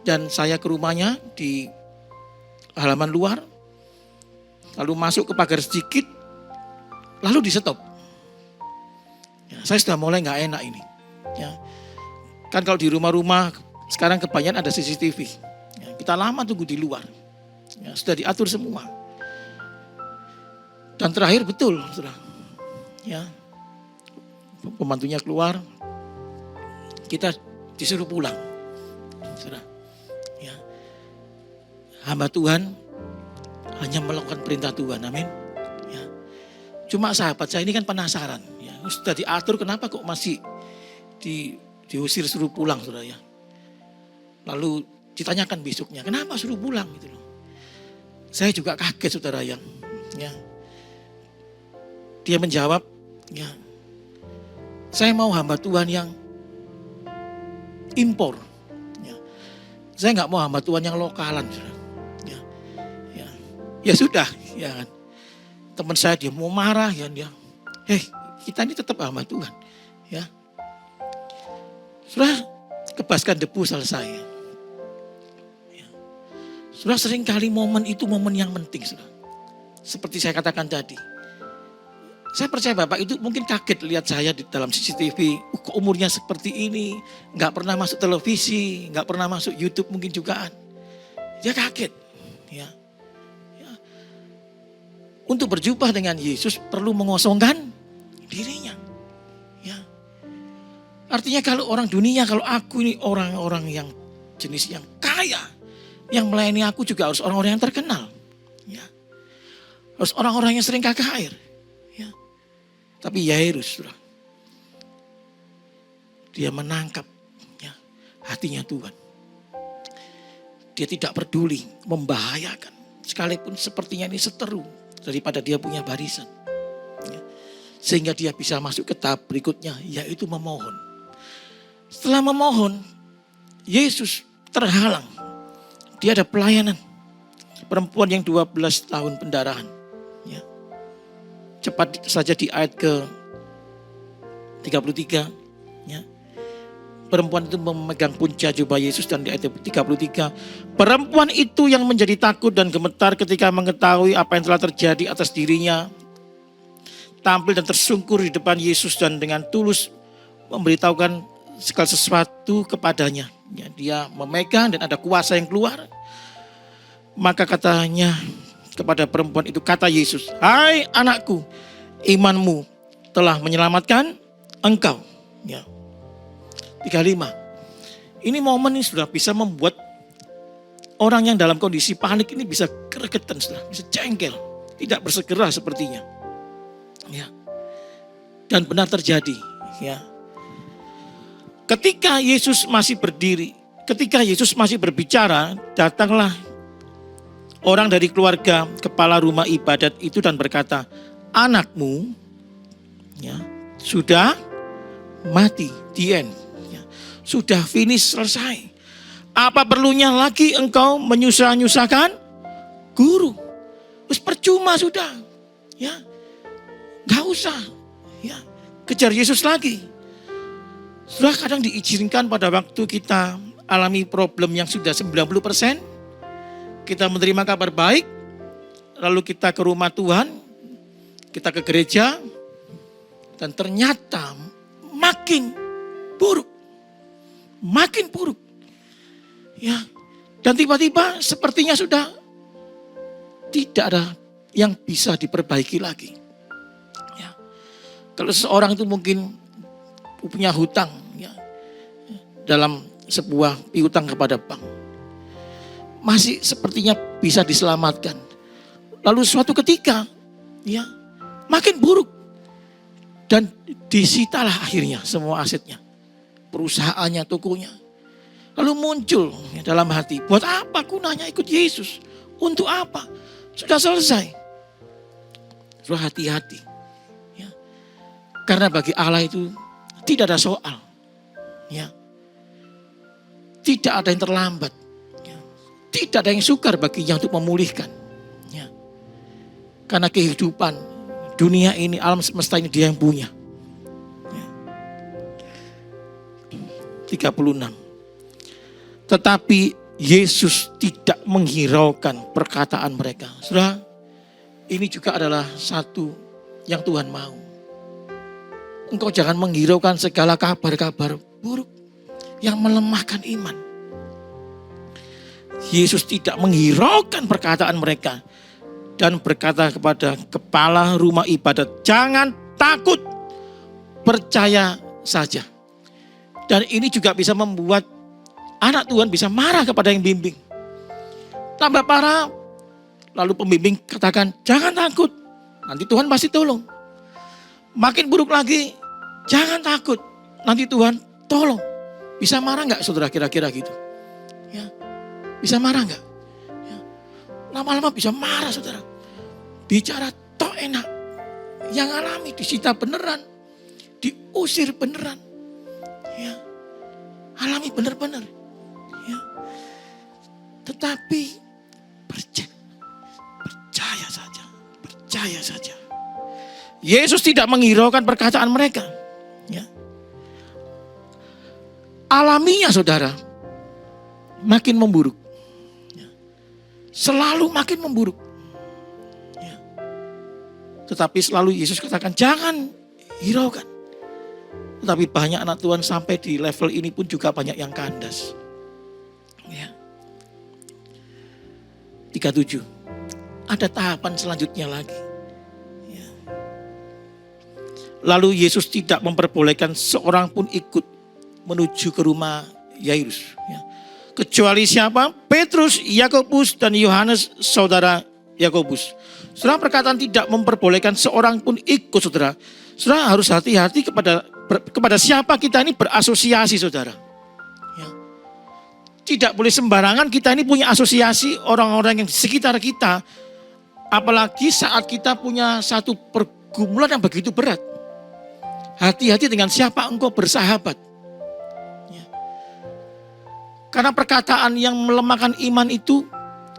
S5: dan saya ke rumahnya di halaman luar. Lalu masuk ke pagar sedikit, lalu di stop. Ya, saya sudah mulai gak enak ini. Ya. Kan kalau di rumah-rumah sekarang kebanyakan ada CCTV. Ya, kita lama tunggu di luar. Ya, sudah diatur semua. Dan terakhir betul, saudara. Ya, pembantunya keluar, kita disuruh pulang, saudara. Ya, hamba Tuhan hanya melakukan perintah Tuhan, amin. Ya. Cuma sahabat saya ini kan penasaran. Ya, sudah diatur, kenapa kok masih diusir suruh pulang, saudara ya. Lalu ditanyakan besoknya, kenapa suruh pulang gitu loh. Saya juga kaget, saudara ya. Ya. Dia menjawab, ya, saya mau hamba Tuhan yang impor. Ya. Saya nggak mau hamba Tuhan yang lokalan. Ya, ya, ya sudah, ya kan. Teman saya dia mau marah, ya dia, kita ini tetap hamba Tuhan. Ya, sudah kebaskan debu selesai. Sudah sering kali momen itu momen yang penting, sudah. Seperti saya katakan tadi. Saya percaya Bapak itu mungkin kaget lihat saya di dalam CCTV. Kok umurnya seperti ini. Gak pernah masuk televisi. Gak pernah masuk YouTube mungkin jugaan. Dia kaget. Ya. Ya. Untuk berjumpa dengan Yesus perlu mengosongkan dirinya. Ya. Artinya kalau orang dunia, kalau aku ini orang-orang yang jenis yang kaya. Yang melayani aku juga harus orang-orang yang terkenal. Ya. Harus orang-orang yang sering KKR. Ya. Tapi Yairus, dia menangkap ya, hatinya Tuhan. Dia tidak peduli, membahayakan. Sekalipun sepertinya ini seteru daripada dia punya barisan. Ya. Sehingga dia bisa masuk ke tahap berikutnya, yaitu memohon. Setelah memohon, Yesus terhalang. Dia ada pelayanan. Perempuan yang 12 tahun pendarahan. Ya. Cepat saja di ayat ke 33. Ya. Perempuan itu memegang punca jubah Yesus dan di ayat 33. Perempuan itu yang menjadi takut dan gemetar ketika mengetahui apa yang telah terjadi atas dirinya. Tampil dan tersungkur di depan Yesus dan dengan tulus memberitahukan segala sesuatu kepadanya. Ya, dia memegang dan ada kuasa yang keluar. Maka katanya kepada perempuan itu, kata Yesus, hai anakku, imanmu telah menyelamatkan engkau. Ya. 35. Ini momen ini sudah bisa membuat orang yang dalam kondisi panik ini bisa gregetan, bisa jengkel, tidak bersegera sepertinya. Ya. Dan benar terjadi. Ya. Ketika Yesus masih berdiri, ketika Yesus masih berbicara, datanglah orang dari keluarga kepala rumah ibadat itu dan berkata, anakmu ya, sudah mati, the end. Ya, sudah finish, selesai. Apa perlunya lagi engkau menyusah-nyusahkan guru? Terus percuma sudah. Ya, gak usah. Ya, kejar Yesus lagi. Sudah kadang diizinkan pada waktu kita alami problem yang sudah 90%, kita menerima kabar baik, lalu kita ke rumah Tuhan, kita ke gereja, dan ternyata makin buruk. Makin buruk. Ya. Dan tiba-tiba sepertinya sudah tidak ada yang bisa diperbaiki lagi. Ya. Kalau seseorang itu mungkin punya hutang ya, dalam sebuah piutang kepada bank, masih sepertinya bisa diselamatkan. Lalu suatu ketika ya makin buruk dan disitalah akhirnya semua asetnya, perusahaannya, tokonya. Lalu muncul dalam hati, buat apa gunanya ikut Yesus? Untuk apa? Sudah selesai. Sudah hati-hati. Ya. Karena bagi Allah itu tidak ada soal. Ya. Tidak ada yang terlambat. Ya. Tidak ada yang sukar baginya untuk memulihkan. Ya. Karena kehidupan dunia ini, alam semesta ini dia yang punya. Ya. 36. Tetapi Yesus tidak menghiraukan perkataan mereka. Saudara, ini juga adalah satu yang Tuhan mau. Engkau jangan menghiraukan segala kabar-kabar buruk yang melemahkan iman. Yesus tidak menghiraukan perkataan mereka dan berkata kepada kepala rumah ibadat, jangan takut, percaya saja. Dan ini juga bisa membuat anak Tuhan bisa marah kepada yang bimbing. Tambah parah, lalu pembimbing katakan, jangan takut, nanti Tuhan pasti tolong. Makin buruk lagi, jangan takut, nanti Tuhan tolong. Bisa marah nggak saudara kira-kira gitu? Ya, bisa marah nggak? Ya. Lama-lama bisa marah saudara. Bicara tok enak, yang alami disita beneran, diusir beneran. Ya, alami bener-bener. Ya. Tetapi percaya saja. Yesus tidak menghiraukan perkataan mereka. Ya. Alaminya saudara, makin memburuk. Ya. Selalu makin memburuk. Ya. Tetapi selalu Yesus katakan jangan hiraukan. Tetapi banyak anak Tuhan sampai di level ini pun juga banyak yang kandas. Ya. 37. Ada tahapan selanjutnya lagi. Ya. Lalu Yesus tidak memperbolehkan seorang pun ikut menuju ke rumah Yairus. Ya. Kecuali siapa? Petrus, Yakobus, dan Yohanes, saudara Yakobus. Saudara, perkataan tidak memperbolehkan seorang pun ikut, saudara. Saudara harus hati-hati kepada siapa kita ini berasosiasi, saudara. Ya. Tidak boleh sembarangan kita ini punya asosiasi orang-orang yang di sekitar kita. Apalagi saat kita punya satu pergumulan yang begitu berat. Hati-hati dengan siapa engkau bersahabat. Ya. Karena perkataan yang melemahkan iman itu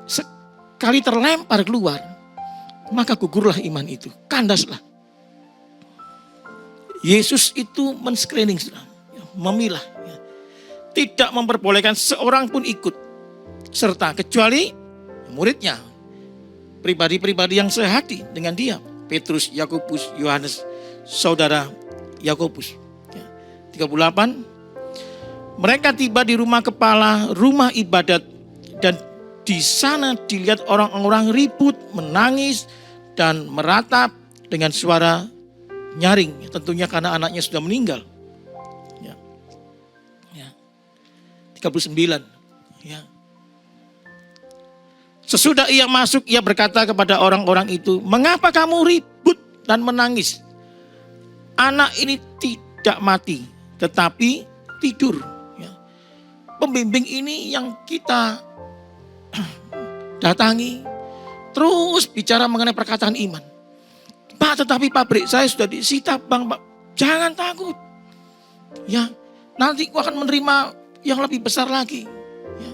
S5: sekali terlempar keluar, maka gugurlah iman itu, kandaslah. Yesus itu men-screening, memilah. Tidak memperbolehkan seorang pun ikut serta kecuali muridnya, pribadi-pribadi yang sehati dengan dia. Petrus, Yakobus, Yohanes, saudara Yakobus. 38. Mereka tiba di rumah kepala rumah ibadat dan di sana dilihat orang-orang ribut, menangis dan meratap dengan suara nyaring, tentunya karena anaknya sudah meninggal. Ya. Ya. 39. Ya. Sesudah ia masuk, ia berkata kepada orang-orang itu, mengapa kamu ribut dan menangis? Anak ini tidak mati, tetapi tidur. Ya. Pembimbing ini yang kita datangi, terus bicara mengenai perkataan iman. Pak, tetapi pabrik saya sudah disita bang, Pak. Jangan takut. Ya, nanti aku akan menerima yang lebih besar lagi. Ya.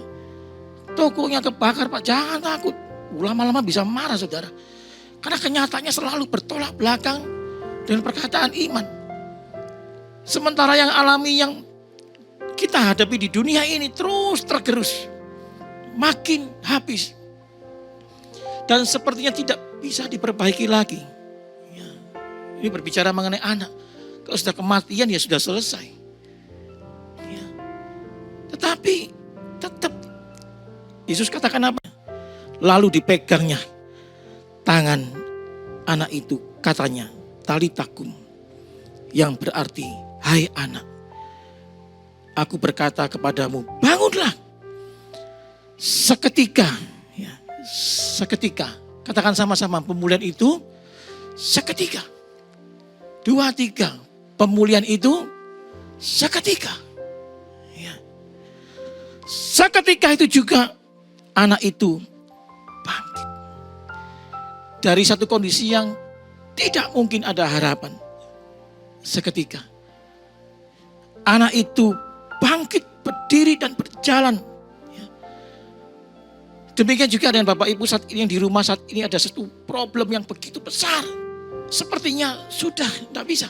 S5: Tokonya kebakar, Pak. Jangan takut. Lama-lama bisa marah, saudara. Karena kenyataannya selalu bertolak belakang dengan perkataan iman. Sementara yang alami yang kita hadapi di dunia ini terus tergerus. Makin habis. dan sepertinya tidak bisa diperbaiki lagi. Ya. Ini berbicara mengenai anak. Kalau sudah kematian ya sudah selesai. Ya. Tetapi tetap Yesus katakan apa? Lalu dipegangnya tangan anak itu, katanya talitakum, yang berarti hai anak, aku berkata kepadamu, bangunlah. Seketika, ya, seketika, katakan sama-sama, pemulihan itu seketika. 2, 3, pemulihan itu seketika. Ya. Seketika itu juga anak itu bangkit. Dari satu kondisi yang tidak mungkin ada harapan. Seketika anak itu bangkit, berdiri dan berjalan. Ya. Demikian juga dengan Bapak Ibu saat ini yang di rumah saat ini ada satu problem yang begitu besar. Sepertinya sudah tidak bisa.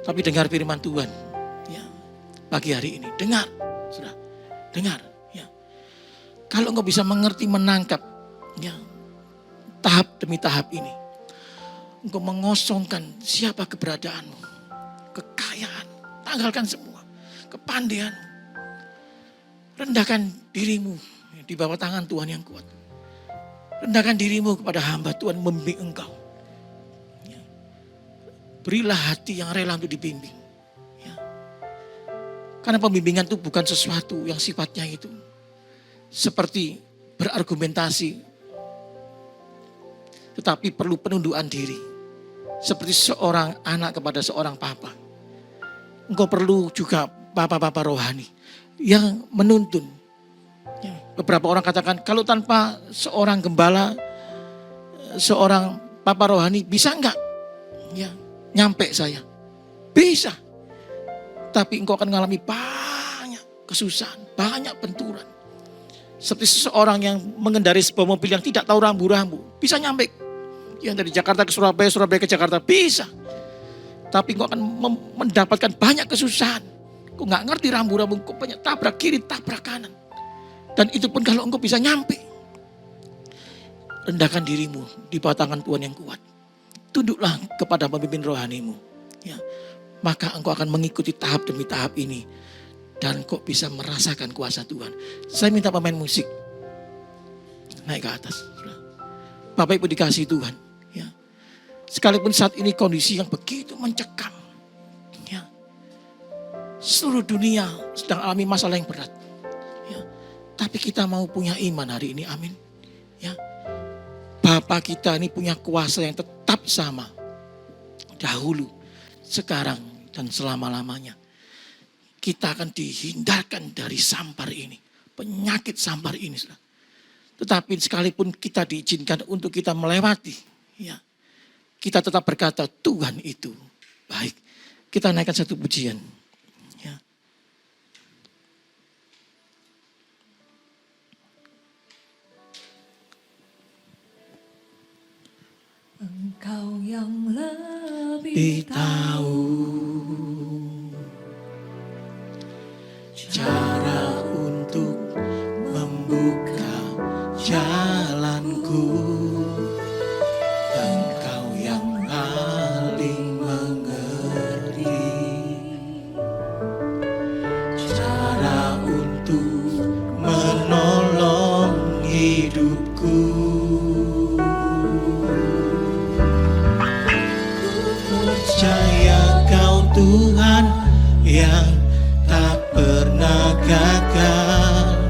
S5: Tapi dengar firman Tuhan. Ya. Pagi hari ini dengar, sudah dengar. Ya. Kalau engkau bisa mengerti, menangkap, ya, tahap demi tahap ini, engkau mengosongkan siapa keberadaanmu, kekayaan, tanggalkan semua, kepandaian, rendahkan dirimu di bawah tangan Tuhan yang kuat. Rendahkan dirimu kepada hamba Tuhan membimbing engkau. Ya. Berilah hati yang rela untuk dibimbing. Ya. Karena pembimbingan itu bukan sesuatu yang sifatnya itu seperti berargumentasi, tetapi perlu penundukan diri. Seperti seorang anak kepada seorang papa. Engkau perlu juga papa-papa rohani yang menuntun. Ya, beberapa orang katakan, kalau tanpa seorang gembala, seorang papa rohani, bisa enggak? Ya, nyampe saya. Bisa. Tapi engkau akan mengalami banyak kesusahan, banyak benturan. Seperti seseorang yang mengendarai sebuah mobil yang tidak tahu rambu-rambu. Bisa nyampe. Yang dari Jakarta ke Surabaya, Surabaya ke Jakarta, bisa. Tapi engkau akan mendapatkan banyak kesusahan. Engkau gak ngerti rambu-rambu, engkau banyak tabrak kiri, tabrak kanan. Dan itu pun kalau engkau bisa nyampe. Rendahkan dirimu di bawah tangan Tuhan yang kuat. Tunduklah kepada pemimpin rohanimu. Ya. Maka engkau akan mengikuti tahap demi tahap ini. Dan kok bisa merasakan kuasa Tuhan. Saya minta pemain musik naik ke atas. Bapak Ibu dikasihi Tuhan. Ya. Sekalipun saat ini kondisi yang begitu mencekam. Ya. Seluruh dunia sedang alami masalah yang berat. Ya. Tapi kita mau punya iman hari ini, amin. Ya. Bapa kita ini punya kuasa yang tetap sama. Dahulu, sekarang, dan selama-lamanya. Kita akan dihindarkan dari sampar ini. Penyakit sampar ini. Tetapi sekalipun kita diizinkan untuk kita melewati. Ya, kita tetap berkata Tuhan itu baik. Kita naikkan satu pujian. Ya.
S1: Engkau yang lebih
S5: tahu cara untuk membuka jalanku. Engkau yang paling mengerti cara untuk menolong hidupku. Percaya Kau Tuhan yang tak pernah gagal,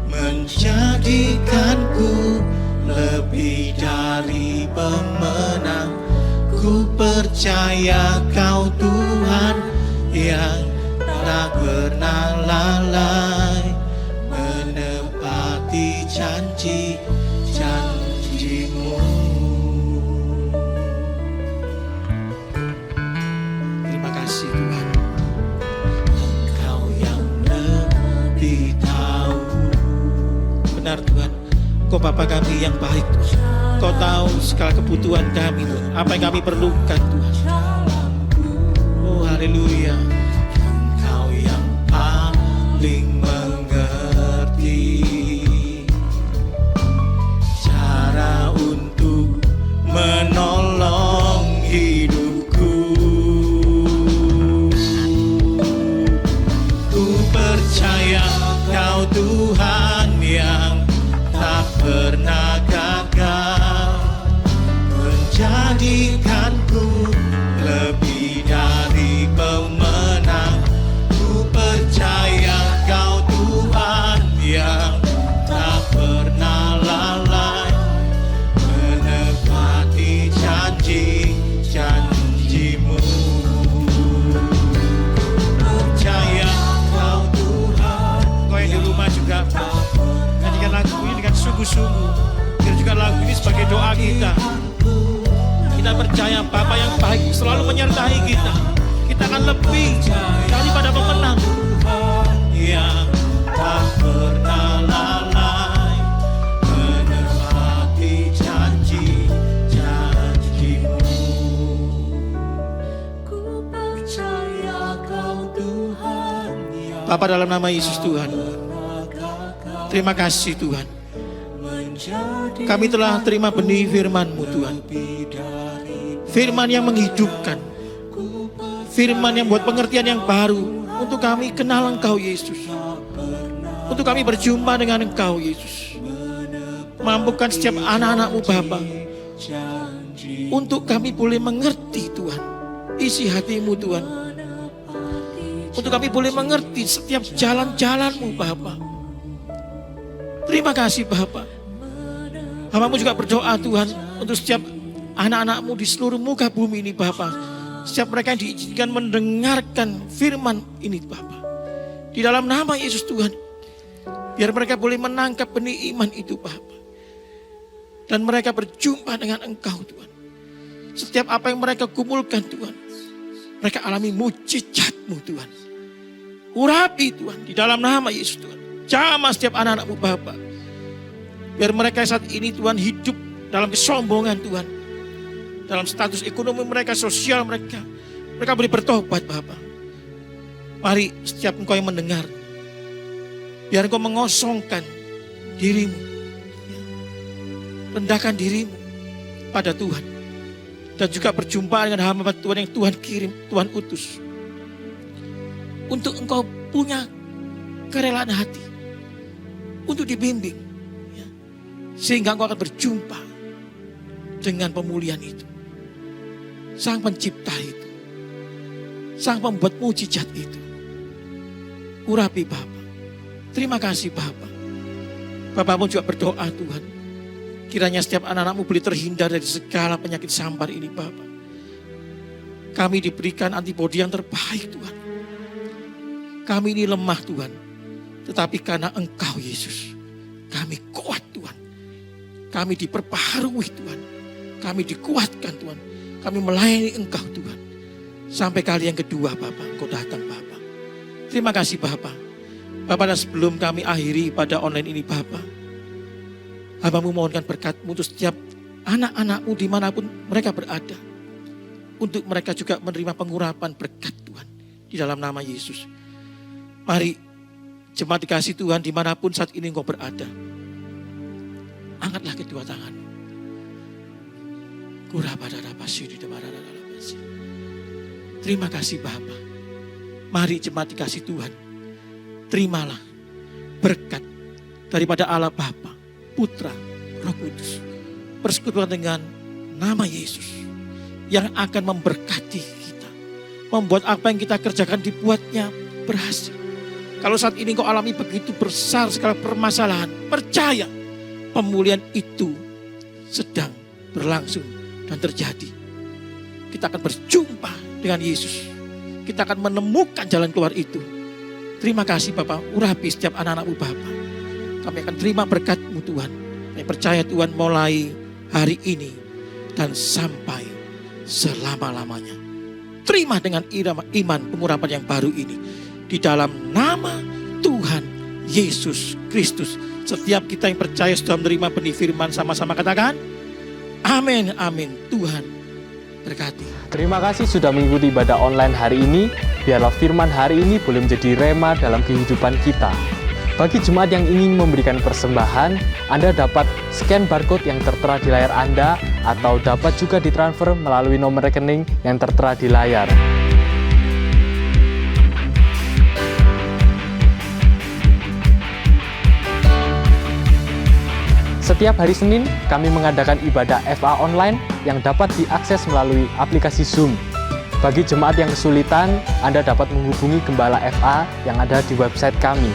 S5: menjadikanku lebih dari pemenang. Ku percaya Kau Tuhan yang tak pernah lalai, menepati janji-janjimu. Terima kasih Tuhan. Engkau yang lebih tahu. Benar Tuhan, Kau Bapa kami yang baik Tuhan. Kau tahu segala kebutuhan kami Tuhan, apa yang kami perlukan Tuhan. Oh haleluya. Engkau yang paling mengerti doa kita. Kita percaya Bapa yang baik selalu menyertai kita. Kita akan lebih daripada pemenang.
S4: Yang tak pernah lalai menepati janji-janjimu.
S2: Ku percaya Kau Tuhan yang
S5: Bapa, dalam nama Yesus Tuhan, terima kasih Tuhan. Kami telah terima benih firman-Mu Tuhan. Firman yang menghidupkan. Firman yang buat pengertian yang baru. Untuk kami kenal Engkau Yesus. Untuk kami berjumpa dengan Engkau Yesus. Mampukan setiap anak-anak-Mu Bapa. Untuk kami boleh mengerti Tuhan. Isi hati-Mu Tuhan. Untuk kami boleh mengerti setiap jalan-jalan-Mu Bapa. Terima kasih Bapa. Hamba-Mu juga berdoa Tuhan untuk setiap anak-anak-Mu di seluruh muka bumi ini Bapa. Setiap mereka yang diizinkan mendengarkan firman ini Bapa. Di dalam nama Yesus Tuhan. Biar mereka boleh menangkap benih iman itu Bapa. Dan mereka berjumpa dengan Engkau Tuhan. Setiap apa yang mereka kumpulkan Tuhan. Mereka alami mujizat-Mu Tuhan. Urapi Tuhan di dalam nama Yesus Tuhan. Jamah setiap anak-anak-Mu Bapa. Biar mereka saat ini Tuhan hidup dalam kesombongan Tuhan. Dalam status ekonomi mereka, sosial mereka. Mereka boleh bertobat Bapa. Mari setiap engkau yang mendengar. Biar engkau mengosongkan dirimu. Rendahkan dirimu pada Tuhan. Dan juga berjumpa dengan hamba Tuhan yang Tuhan kirim, Tuhan utus. Untuk engkau punya kerelaan hati. Untuk dibimbing. Sehingga engkau akan berjumpa dengan pemulihan itu. Sang pencipta itu. Sang pembuat mujizat itu. Urapi Bapa. Terima kasih Bapa. Bapa-Mu juga berdoa Tuhan. Kiranya setiap anak-anak-Mu boleh terhindar dari segala penyakit sampar ini Bapa. Kami diberikan antibodi yang terbaik Tuhan. Kami ini lemah Tuhan. Tetapi karena Engkau Yesus. Kami kuat Tuhan. Kami diperbaharui Tuhan. Kami dikuatkan Tuhan. Kami melayani Engkau Tuhan. Sampai kali yang kedua Bapa, Engkau datang Bapa. Terima kasih Bapa. Bapa, dan sebelum kami akhiri pada online ini Bapa. Hamba-Mu mohonkan berkat-Mu untuk setiap anak-anak-Mu dimanapun mereka berada. Untuk mereka juga menerima pengurapan berkat Tuhan. Di dalam nama Yesus. Mari jemaat dikasih Tuhan dimanapun saat ini Engkau berada. Angkatlah kedua tangan. Terima kasih Bapa. Mari jemaat dikasih Tuhan. Terimalah berkat daripada Allah Bapa, Putra, Roh Kudus. Persekutuan dengan nama Yesus. Yang akan memberkati kita. Membuat apa yang kita kerjakan dibuatnya berhasil. Kalau saat ini kau alami begitu besar segala permasalahan. Percaya pemulihan itu sedang berlangsung dan terjadi. Kita akan berjumpa dengan Yesus. Kita akan menemukan jalan keluar itu. Terima kasih Bapak, urapi setiap anak-anak-Mu Bapak. Kami akan terima berkat-Mu Tuhan. Kami percaya Tuhan mulai hari ini dan sampai selama-lamanya. Terima dengan irama iman pengurapan yang baru ini. Di dalam nama Tuhan Yesus Kristus. Setiap kita yang percaya sudah menerima benih firman, sama-sama katakan amin, amin. Tuhan berkati.
S6: Terima kasih sudah mengikuti ibadah online hari ini. Biarlah firman hari ini boleh menjadi rema dalam kehidupan kita. Bagi jemaat yang ingin memberikan persembahan, Anda dapat scan barcode yang tertera di layar Anda atau dapat juga ditransfer melalui nomor rekening yang tertera di layar. Setiap hari Senin, kami mengadakan ibadah FA online yang dapat diakses melalui aplikasi Zoom. Bagi jemaat yang kesulitan, Anda dapat menghubungi Gembala FA yang ada di website kami.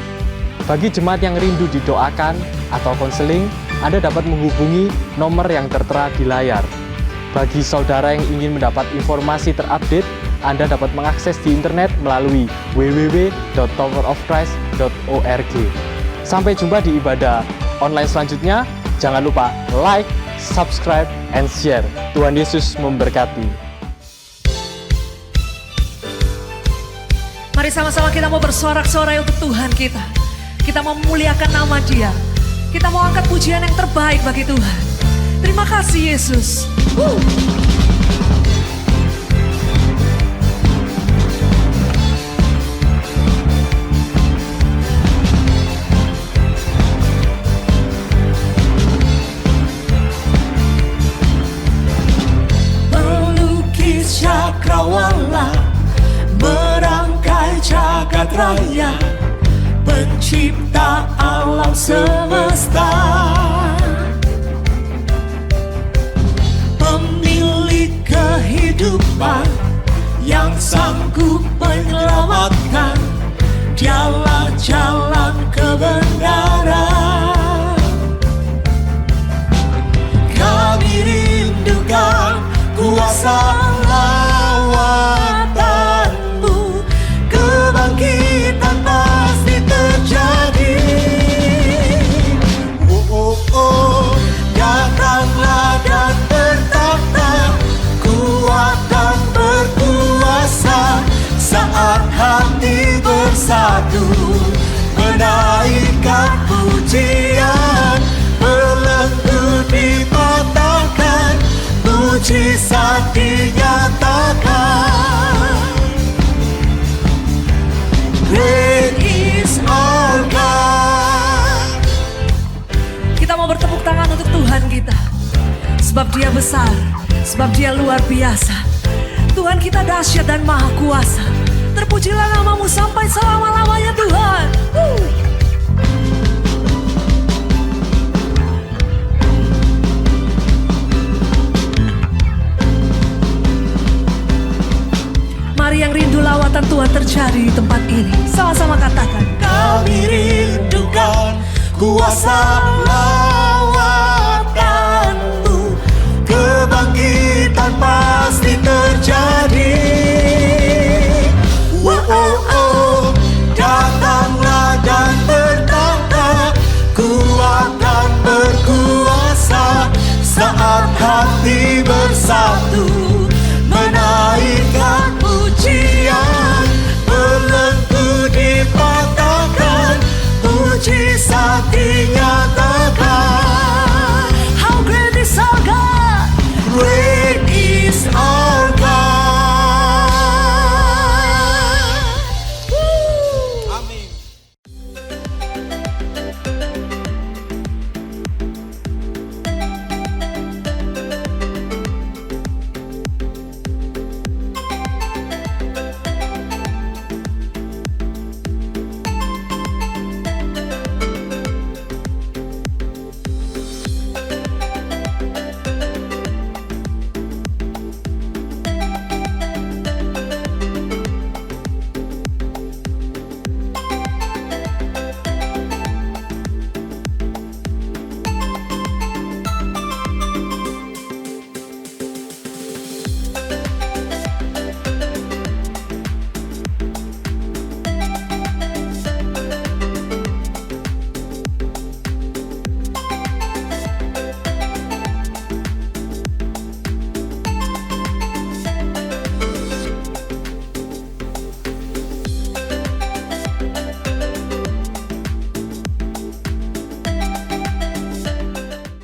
S6: Bagi jemaat yang rindu didoakan atau konseling, Anda dapat menghubungi nomor yang tertera di layar. Bagi saudara yang ingin mendapat informasi terupdate, Anda dapat mengakses di internet melalui www.towerofchrist.org. Sampai jumpa di ibadah online selanjutnya. Jangan lupa like, subscribe, and share. Tuhan Yesus memberkati.
S1: Mari sama-sama kita mau bersorak-sorai untuk Tuhan kita. Kita mau memuliakan nama Dia. Kita mau angkat pujian yang terbaik bagi Tuhan. Terima kasih Yesus.
S2: Pelukis cakrawala, merangkai jagat raya, pencipta alam semesta, pemilik kehidupan yang sanggup menyelamatkan, Dialah jalan kebenaran. Kami rindukan kuasa lawatanmu, kebangkitan pasti terjadi. Oh, oh, oh, datanglah dan bertahta, kuat dan berkuasa, saat hati bersatu, menaikkan pujian, belenggu dipatahkan, mujizat dinyatakan. Great is our God.
S1: Kita mau bertepuk tangan untuk Tuhan kita. Sebab Dia besar, sebab Dia luar biasa. Tuhan kita dahsyat dan maha kuasa. Terpujilah namamu sampai selama-lamanya Tuhan. Mari yang rindu lawatan Tuhan terjadi di tempat ini. Sama-sama katakan.
S2: Kami rindukan kuasa